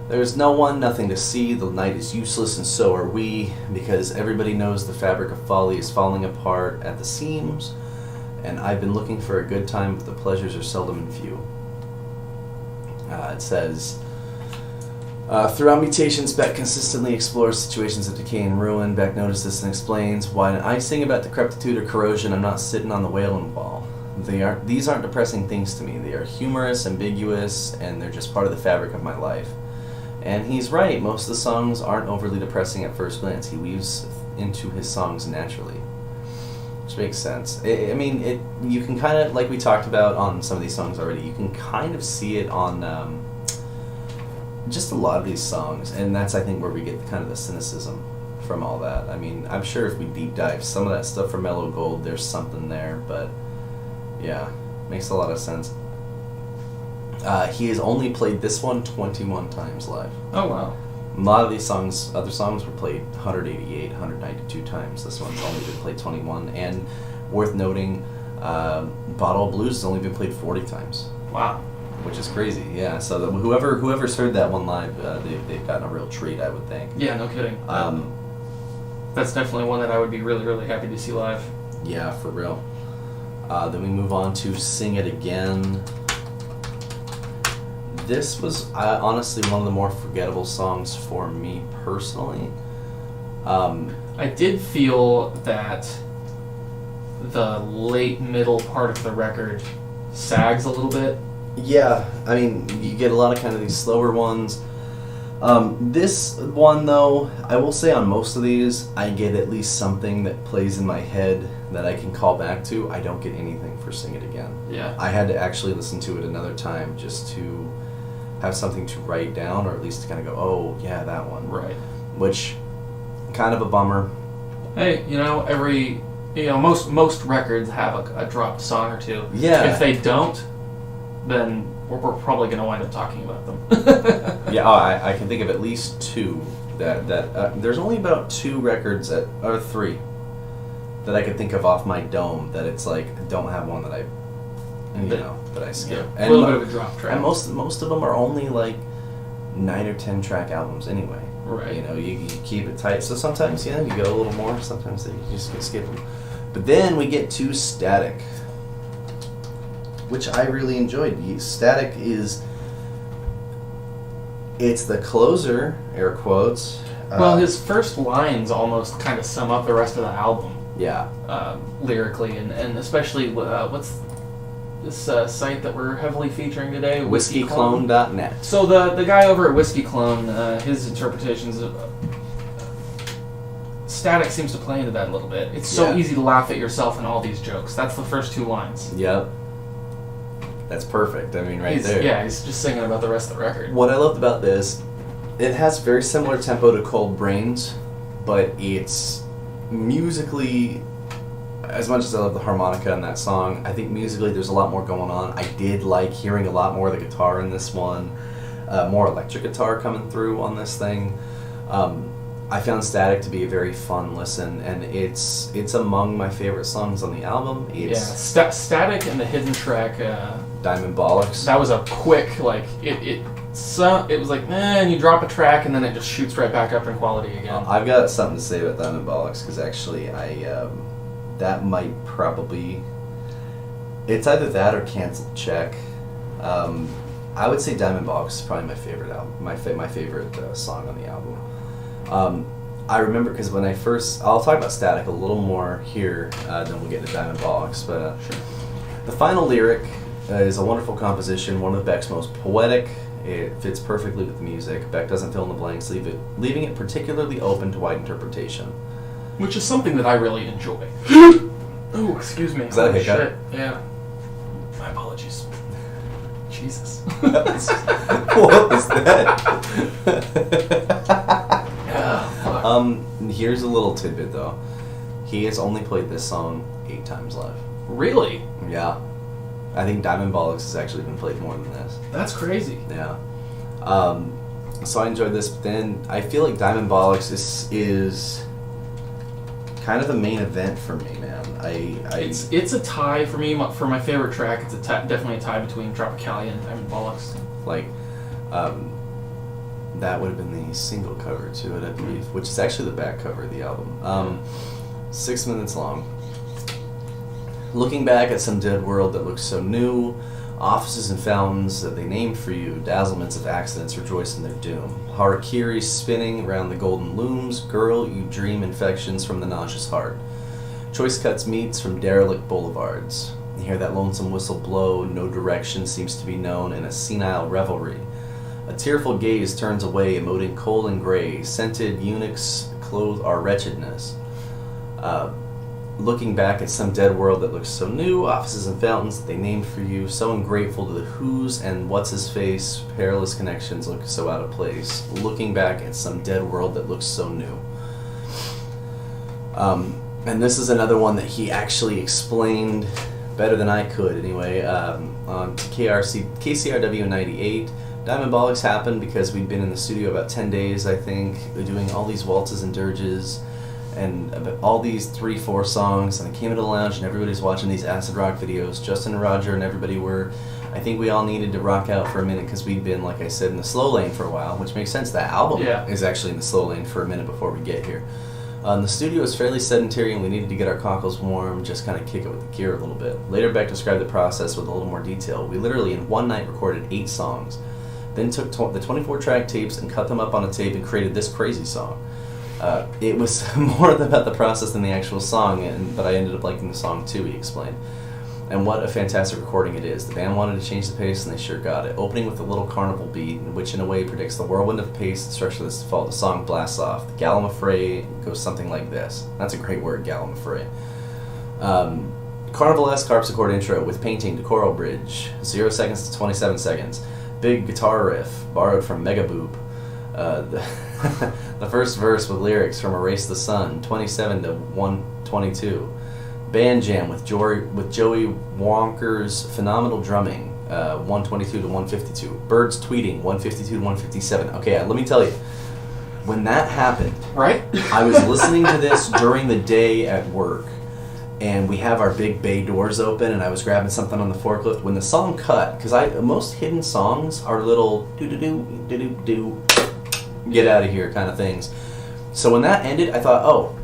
there's no one, nothing to see, the night is useless, and so are we, because everybody knows the fabric of folly is falling apart at the seams, and I've been looking for a good time, but the pleasures are seldom and few. It says, throughout Mutations, Beck consistently explores situations of decay and ruin. Beck notices and explains, when I sing about decrepitude or corrosion, I'm not sitting on the wailing wall. These aren't depressing things to me. They are humorous, ambiguous, and they're just part of the fabric of my life. And he's right, most of the songs aren't overly depressing at first glance. He weaves into his songs naturally, which makes sense. You can kind of, like we talked about on some of these songs already, you can kind of see it on just a lot of these songs, and that's, I think, where we get kind of the cynicism from all that. I mean, I'm sure if we deep dive some of that stuff from Mellow Gold, there's something there, but yeah, makes a lot of sense. He has only played this one 21 times live. Oh, wow. A lot of these songs, other songs were played 188, 192 times. This one's only been played 21. And worth noting, Bottle of Blues has only been played 40 times. Wow. Which is crazy, yeah. So whoever's heard that one live, they've gotten a real treat, I would think. Yeah, no kidding. That's definitely one that I would be really, really happy to see live. Yeah, for real. Then we move on to Sing It Again. This was honestly one of the more forgettable songs for me personally. I did feel that the late middle part of the record sags a little bit. Yeah, I mean, you get a lot of kind of these slower ones. This one, though, I will say on most of these, I get at least something that plays in my head that I can call back to. I don't get anything for Sing It Again. Yeah. I had to actually listen to it another time just to have something to write down, or at least to kind of go, oh, yeah, that one. Right. Which, kind of a bummer. Hey, most records have a dropped song or two. Yeah. If they don't, then we're probably going to wind up talking about them. Yeah, I can think of at least two that there's only about two records or three that I could think of off my dome that it's like don't have one that I skip. Yeah, a little bit of a drop track. And most of them are only like 9 or 10 track albums anyway. Right. You keep it tight. So sometimes you go a little more. Sometimes you just skip them. But then we get to Static, which I really enjoyed. Static it's the closer, air quotes. Well, his first lines almost kind of sum up the rest of the album. Yeah. Lyrically, and especially, what's this site that we're heavily featuring today? WhiskeyClone.net. So the guy over at Whiskey Clone, his interpretations of Static seems to play into that a little bit. It's so easy to laugh at yourself in all these jokes. That's the first two lines. Yep. That's perfect. I mean, there. Yeah, he's just singing about the rest of the record. What I loved about this, it has very similar tempo to Cold Brains, but it's musically, as much as I love the harmonica in that song, I think musically there's a lot more going on. I did like hearing a lot more of the guitar in this one, more electric guitar coming through on this thing. I found Static to be a very fun listen, and it's among my favorite songs on the album. Static and the hidden track, Diamond Bollocks. That was a quick, it was like, and you drop a track and then it just shoots right back up in quality again. I've got something to say about Diamond Bollocks, because actually that might probably, it's either that or Canceled Check. I would say Diamond Bollocks is probably my favorite album, my favorite song on the album. I remember because when I'll talk about Static a little more here, then we'll get to Diamond Bollocks, but Sure. The final lyric is a wonderful composition, one of Beck's most poetic. It fits perfectly with the music. Beck doesn't fill in the blanks, leaving it particularly open to wide interpretation. Which is something that I really enjoy. Oh, excuse me. Is that a hiccup? Shit. Yeah. My apologies. Jesus. What was that? Here's a little tidbit though. He has only played this song 8 times live. Really? Yeah. I think Diamond Bollocks has actually been played more than this. That's crazy. Yeah. So I enjoyed this, but then I feel like Diamond Bollocks is kind of the main event for me, man. It's a tie for me for my favorite track. It's definitely a tie between Tropicalia and Diamond Bollocks. That would have been the single cover to it, I believe, which is actually the back cover of the album. 6 minutes long. Looking back at some dead world that looks so new, offices and fountains that they named for you, dazzlements of accidents rejoice in their doom. Harakiri spinning around the golden looms, girl, you dream infections from the nauseous heart. Choice cuts meats from derelict boulevards. You hear that lonesome whistle blow, no direction seems to be known in a senile revelry. A tearful gaze turns away, emoting cold and gray, scented eunuchs clothe our wretchedness. Looking back at some dead world that looks so new, offices and fountains that they named for you, so ungrateful to the who's and what's his face, perilous connections look so out of place. Looking back at some dead world that looks so new. And this is another one that he actually explained better than I could anyway. On KCRW 98, Diamondbolics happened because we'd been in the studio about 10 days, I think, doing all these waltzes and dirges and all these 3-4 songs, and I came into the lounge and everybody's watching these acid rock videos. Justin and Roger and everybody were, I think we all needed to rock out for a minute because we'd been, like I said, in the slow lane for a while, which makes sense. That album is actually in the slow lane for a minute before we get here. The studio is fairly sedentary and we needed to get our cockles warm, just kind of kick it with the gear a little bit. Later, Beck described the process with a little more detail. We literally in one night recorded 8 songs, then took the 24-track tapes and cut them up on a tape and created this crazy song. It was more about the process than the actual song, but I ended up liking the song too, he explained. And what a fantastic recording it is. The band wanted to change the pace, and they sure got it. Opening with a little carnival beat, which in a way predicts the whirlwind of pace and structure that's to follow. The song blasts off. The Gallimafray goes something like this. That's a great word, Gallimafray. Carnivalesque harpsichord intro with painting to choral bridge, 0 seconds to 27 seconds. Big guitar riff, borrowed from Mega Boob. The first verse with lyrics from Erase the Sun, 27 to 122. Band jam with Joey Wonker's phenomenal drumming, 122 to 152. Birds tweeting, 152 to 157. Okay, let me tell you, when that happened, right? I was listening to this during the day at work, and we have our big bay doors open, and I was grabbing something on the forklift. When the song cut, because most hidden songs are little do-do-do, get out of here kind of things. So when that ended, I thought, oh,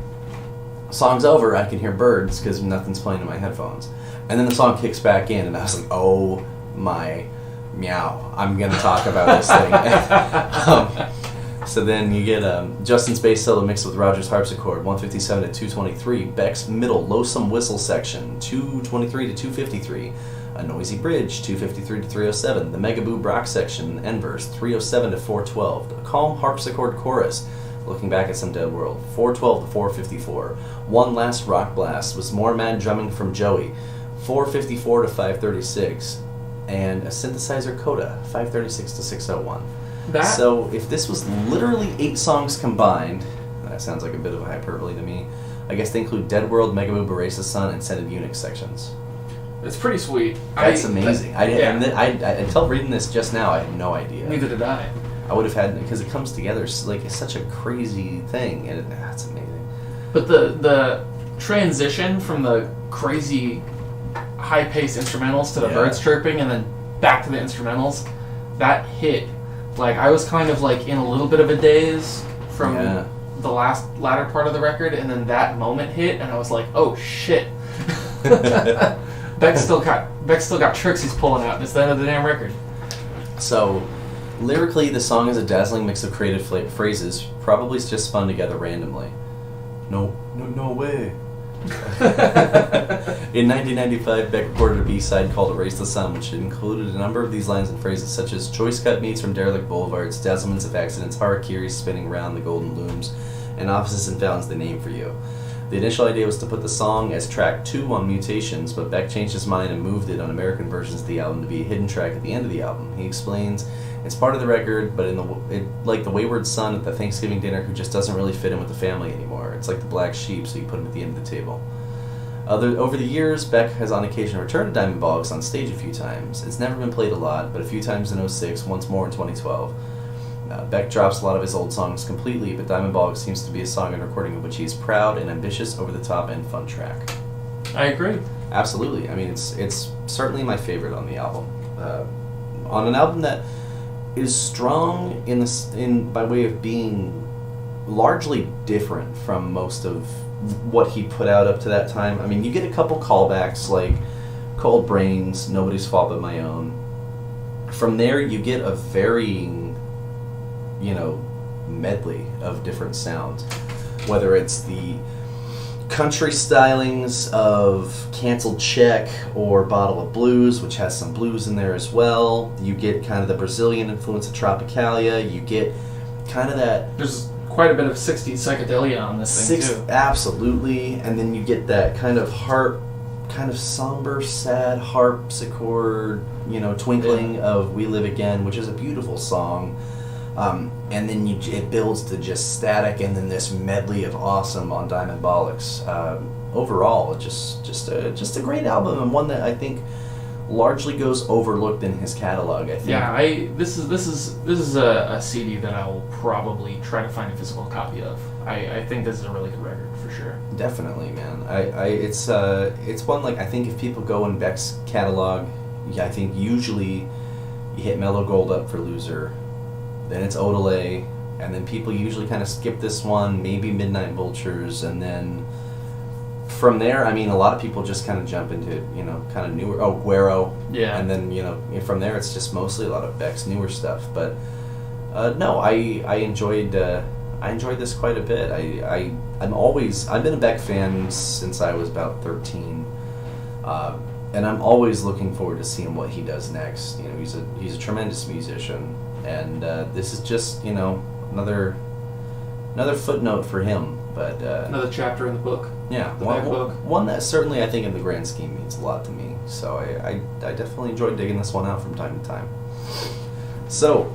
song's over, I can hear birds because nothing's playing in my headphones. And then the song kicks back in, and I was like, oh my meow, I'm going to talk about this thing. So then you get Justin's bass solo mixed with Roger's harpsichord, 157 to 223. Beck's middle lonesome whistle section, 223 to 253. A noisy bridge, 253 to 307. The Mega Boo Brock section, end verse, 307 to 412. A calm harpsichord chorus, looking back at some dead world, 412 to 454. One last rock blast was more mad drumming from Joey, 454 to 536. And a synthesizer coda, 536 to 601. So if this was literally 8 songs combined, that sounds like a bit of a hyperbole to me. I guess they include Dead World, Mega Boo, Erase the Sun, and Scented Unix sections. It's pretty sweet. That's amazing. Until reading this just now, I had no idea. Neither did I. I would have had, because it comes together like it's such a crazy thing, and that's amazing. But the transition from the crazy high-paced instrumentals to the birds chirping and then back to the instrumentals, that hit. Like, I was kind of like in a little bit of a daze from the latter part of the record, and then that moment hit, and I was like, oh shit. Beck's still got tricks he's pulling out, and it's the end of the damn record. So, lyrically, the song is a dazzling mix of creative phrases, probably just spun together randomly. No way. In 1995, Beck recorded a B-side called Erase the Sun, which included a number of these lines and phrases such as choice cut meats from derelict boulevards, dazzlements of accidents, harakiris spinning round the golden looms, and offices and fountains they name for you. The initial idea was to put the song as track 2 on Mutations, but Beck changed his mind and moved it on American versions of the album to be a hidden track at the end of the album. He explains, it's part of the record, but like the wayward son at the Thanksgiving dinner who just doesn't really fit in with the family anymore. It's like the black sheep, so you put him at the end of the table. Over the years, Beck has on occasion returned to Diamondbolics on stage a few times. It's never been played a lot, but a few times in 2006, once more in 2012. Beck drops a lot of his old songs completely, but Diamondbolics seems to be a song and recording of which he is proud and ambitious, over-the-top, and fun track. I agree. Absolutely. I mean, it's certainly my favorite on the album. On an album that is strong by way of being largely different from most of what he put out up to that time. I mean, you get a couple callbacks like Cold Brains, Nobody's Fault But My Own. From there, you get a varying, medley of different sounds. Whether it's the country stylings of Canceled Check or Bottle of Blues, which has some blues in there as well. You get kind of the Brazilian influence of Tropicalia. You get kind of that... There's quite a bit of 60s psychedelia on this thing, too. Absolutely. And then you get that kind of somber, sad harpsichord, twinkling of We Live Again, which is a beautiful song. And then it builds to just static, and then this medley of awesome on Diamondbolics. overall, just a great album, and one that I think largely goes overlooked in his catalog. I think. Yeah, this is a CD that I will probably try to find a physical copy of. I think this is a really good record for sure. Definitely, man. It's one, like, I think if people go in Beck's catalog, I think usually you hit Mellow Gold up for Loser, then it's Odelay, and then people usually kind of skip this one, maybe Midnight Vultures, and then from there, I mean, a lot of people just kind of jump into, kind of newer, Guero. Yeah. And then, from there it's just mostly a lot of Beck's newer stuff. But, no, I enjoyed this quite a bit. I've been a Beck fan since I was about 13. And I'm always looking forward to seeing what he does next. He's a tremendous musician. And, this is just, another footnote for him. But Another chapter in the book. Yeah, The Beck book. One that certainly I think in the grand scheme means a lot to me. So I definitely enjoyed digging this one out from time to time. So,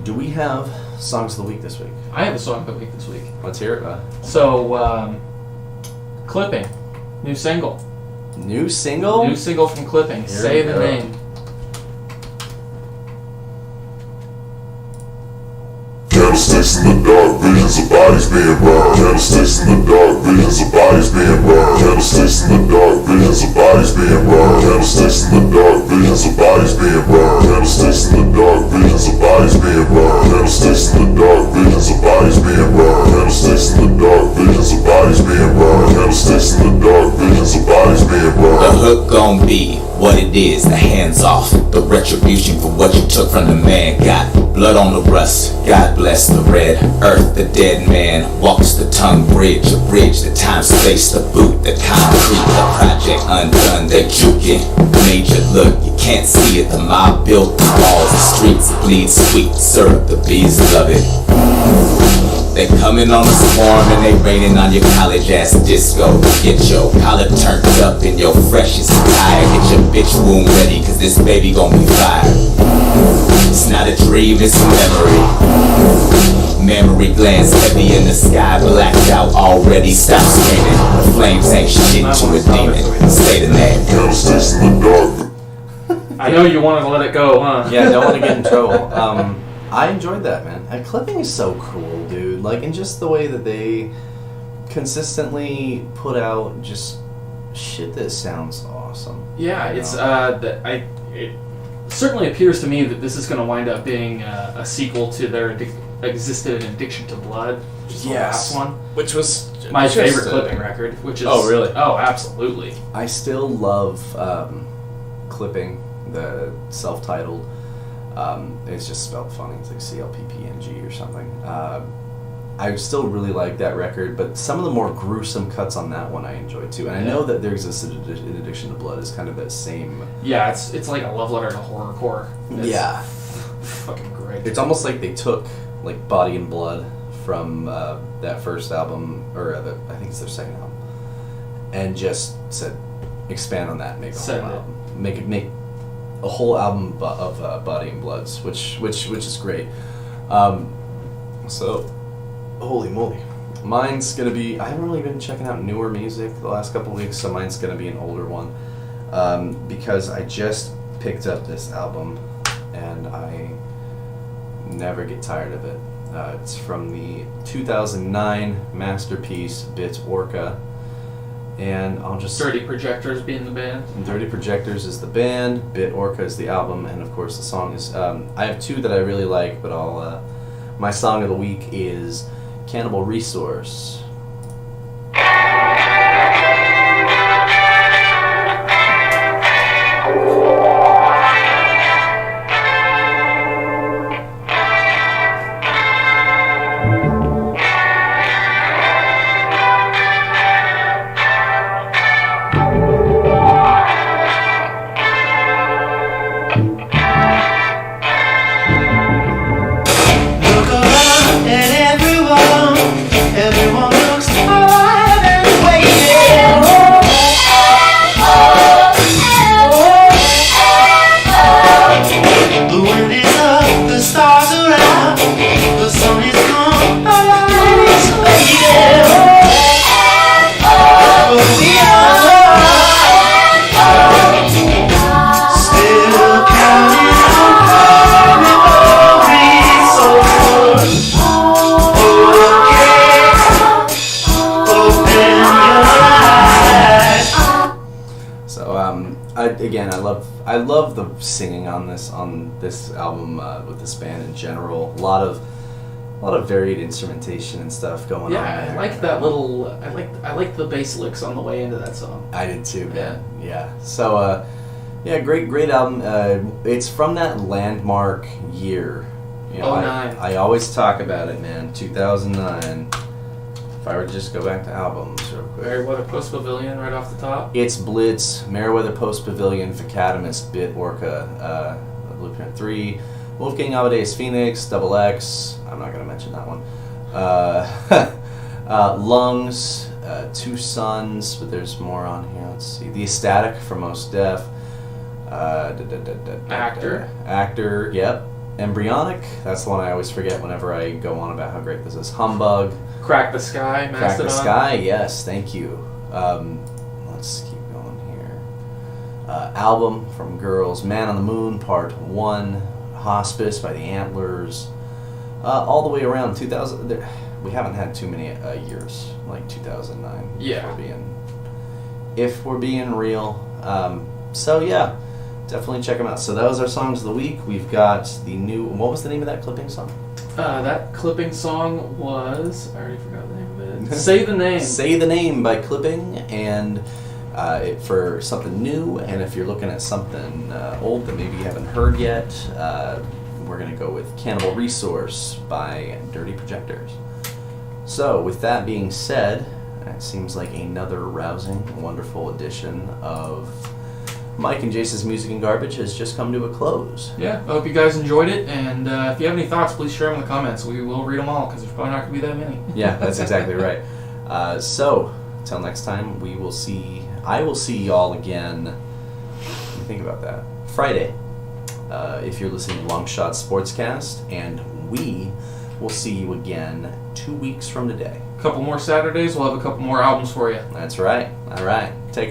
do we have Songs of the Week this week? I have a song of the week this week. Let's hear it. So, Clipping, new single. New single? New single from Clipping. Here Say we the go. name. Candlesticks in the dark, visions of bodies being burned. Candlesticks in the dark, visions of bodies being burned. Candlesticks in the dark, visions of bodies being burned. Candlesticks in the dark, visions of bodies being burned. Candlesticks in the dark, visions of bodies being burned. Candlesticks in the dark, visions of bodies being burned. Candlesticks in the dark, visions of bodies being burned. Candlesticks in the dark, visions of bodies being burned. The hook gon' be what it is, the hands off. The retribution for what you took from the man. Got blood on the rust, God bless the red earth. The dead man walks the tongue bridge, a bridge, the time space, the boot, the concrete, the project undone. They juking, major look, you can't see it. The mob built the walls, the streets bleed sweet syrup, the bees love it. They coming on a swarm and they raining on your college ass disco. Get your collar turned up in your freshest attire. Get your bitch womb ready, cause this baby gon' be fire. It's not a dream, it's a memory. Memory glands heavy in the sky, blacked out already. Stop screaming, the flames ain't shit to a demon. Say the name. Candlesticks in the dark. I know you wanted to let it go, huh? Yeah, don't want to get in trouble. I enjoyed that, man. And Clipping is so cool, dude. Like, and just the way that they consistently put out just shit that sounds awesome. Yeah, it's it certainly appears to me that this is going to wind up being a sequel to their existed Addiction to Blood, which is the last one. Which was My favorite Clipping record, which is... Oh, really? Oh, absolutely. I still love Clipping, the self-titled. It's just spelled funny. It's like CLPPNG or something. I still really like that record, but some of the more gruesome cuts on that one I enjoyed too. And I know that there existed in Addiction to Blood is kind of that same... Yeah, it's like a love letter to horrorcore. It's Yeah. fucking great. It's almost like they took like Body and Blood from that first album, or I think it's their second album, and just said, expand on that, make a whole Send it. album, make a whole album of Body and Bloods, which is great. So, holy moly, mine's gonna be. I haven't really been checking out newer music the last couple weeks, so mine's gonna be an older one, because I just picked up this album, and I never get tired of it. It's from the 2009 masterpiece Bit Orca, and I'll just... Dirty Projectors being the band. Dirty Projectors is the band, Bit Orca is the album, and of course the song is... I have two that I really like, but I'll... my song of the week is Cannibal Resource. Look around at everyone again, I love the singing on this album with this band in general. A lot of varied instrumentation and stuff going on. Yeah, there. I like that little. I like the bass licks on the way into that song. I did too, man. Yeah. So, great album. It's from that landmark year. You know, 09. I always talk about it, man. 2009. If I were to just go back to albums real quick. Meriwether Post Pavilion right off the top. It's Blitz, Meriwether Post Pavilion, Vacademus, Bit, Orca, Blueprint 3, Wolfgang Amadeus Phoenix, Double X. I'm not going to mention that one. Lungs, Two Sons, but there's more on here. Let's see. The Ecstatic from Most Def. Actor, yep. Embryonic, that's the one I always forget whenever I go on about how great this is. Humbug. Crack the Sky, Mastodon. Crack the Sky, yes, thank you. Let's keep going here. Album from Girls, Man on the Moon, Part 1, Hospice by the Antlers. All the way around 2000. We haven't had too many years, like 2009. Yeah. If we're being real. So yeah, definitely check them out. So that was our songs of the week. We've got the new. What was the name of that clipping song? That clipping song was. I already forgot the name of it. Say the Name. Say the Name by Clipping, and for something new. And if you're looking at something old that maybe you haven't heard yet, we're gonna go with Cannibal Resource by Dirty Projectors. So with that being said, it seems like another rousing, wonderful edition of Mike and Jace's Music and Garbage has just come to a close. Yeah, I hope you guys enjoyed it, and if you have any thoughts, please share them in the comments. We will read them all, because there's probably not going to be that many. Yeah, that's exactly right. So, until next time, I will see y'all again, let me think about that, Friday, if you're listening to Long Shot Sportscast, and we will see you again 2 weeks from today. A couple more Saturdays, we'll have a couple more albums for you. That's right. All right. Take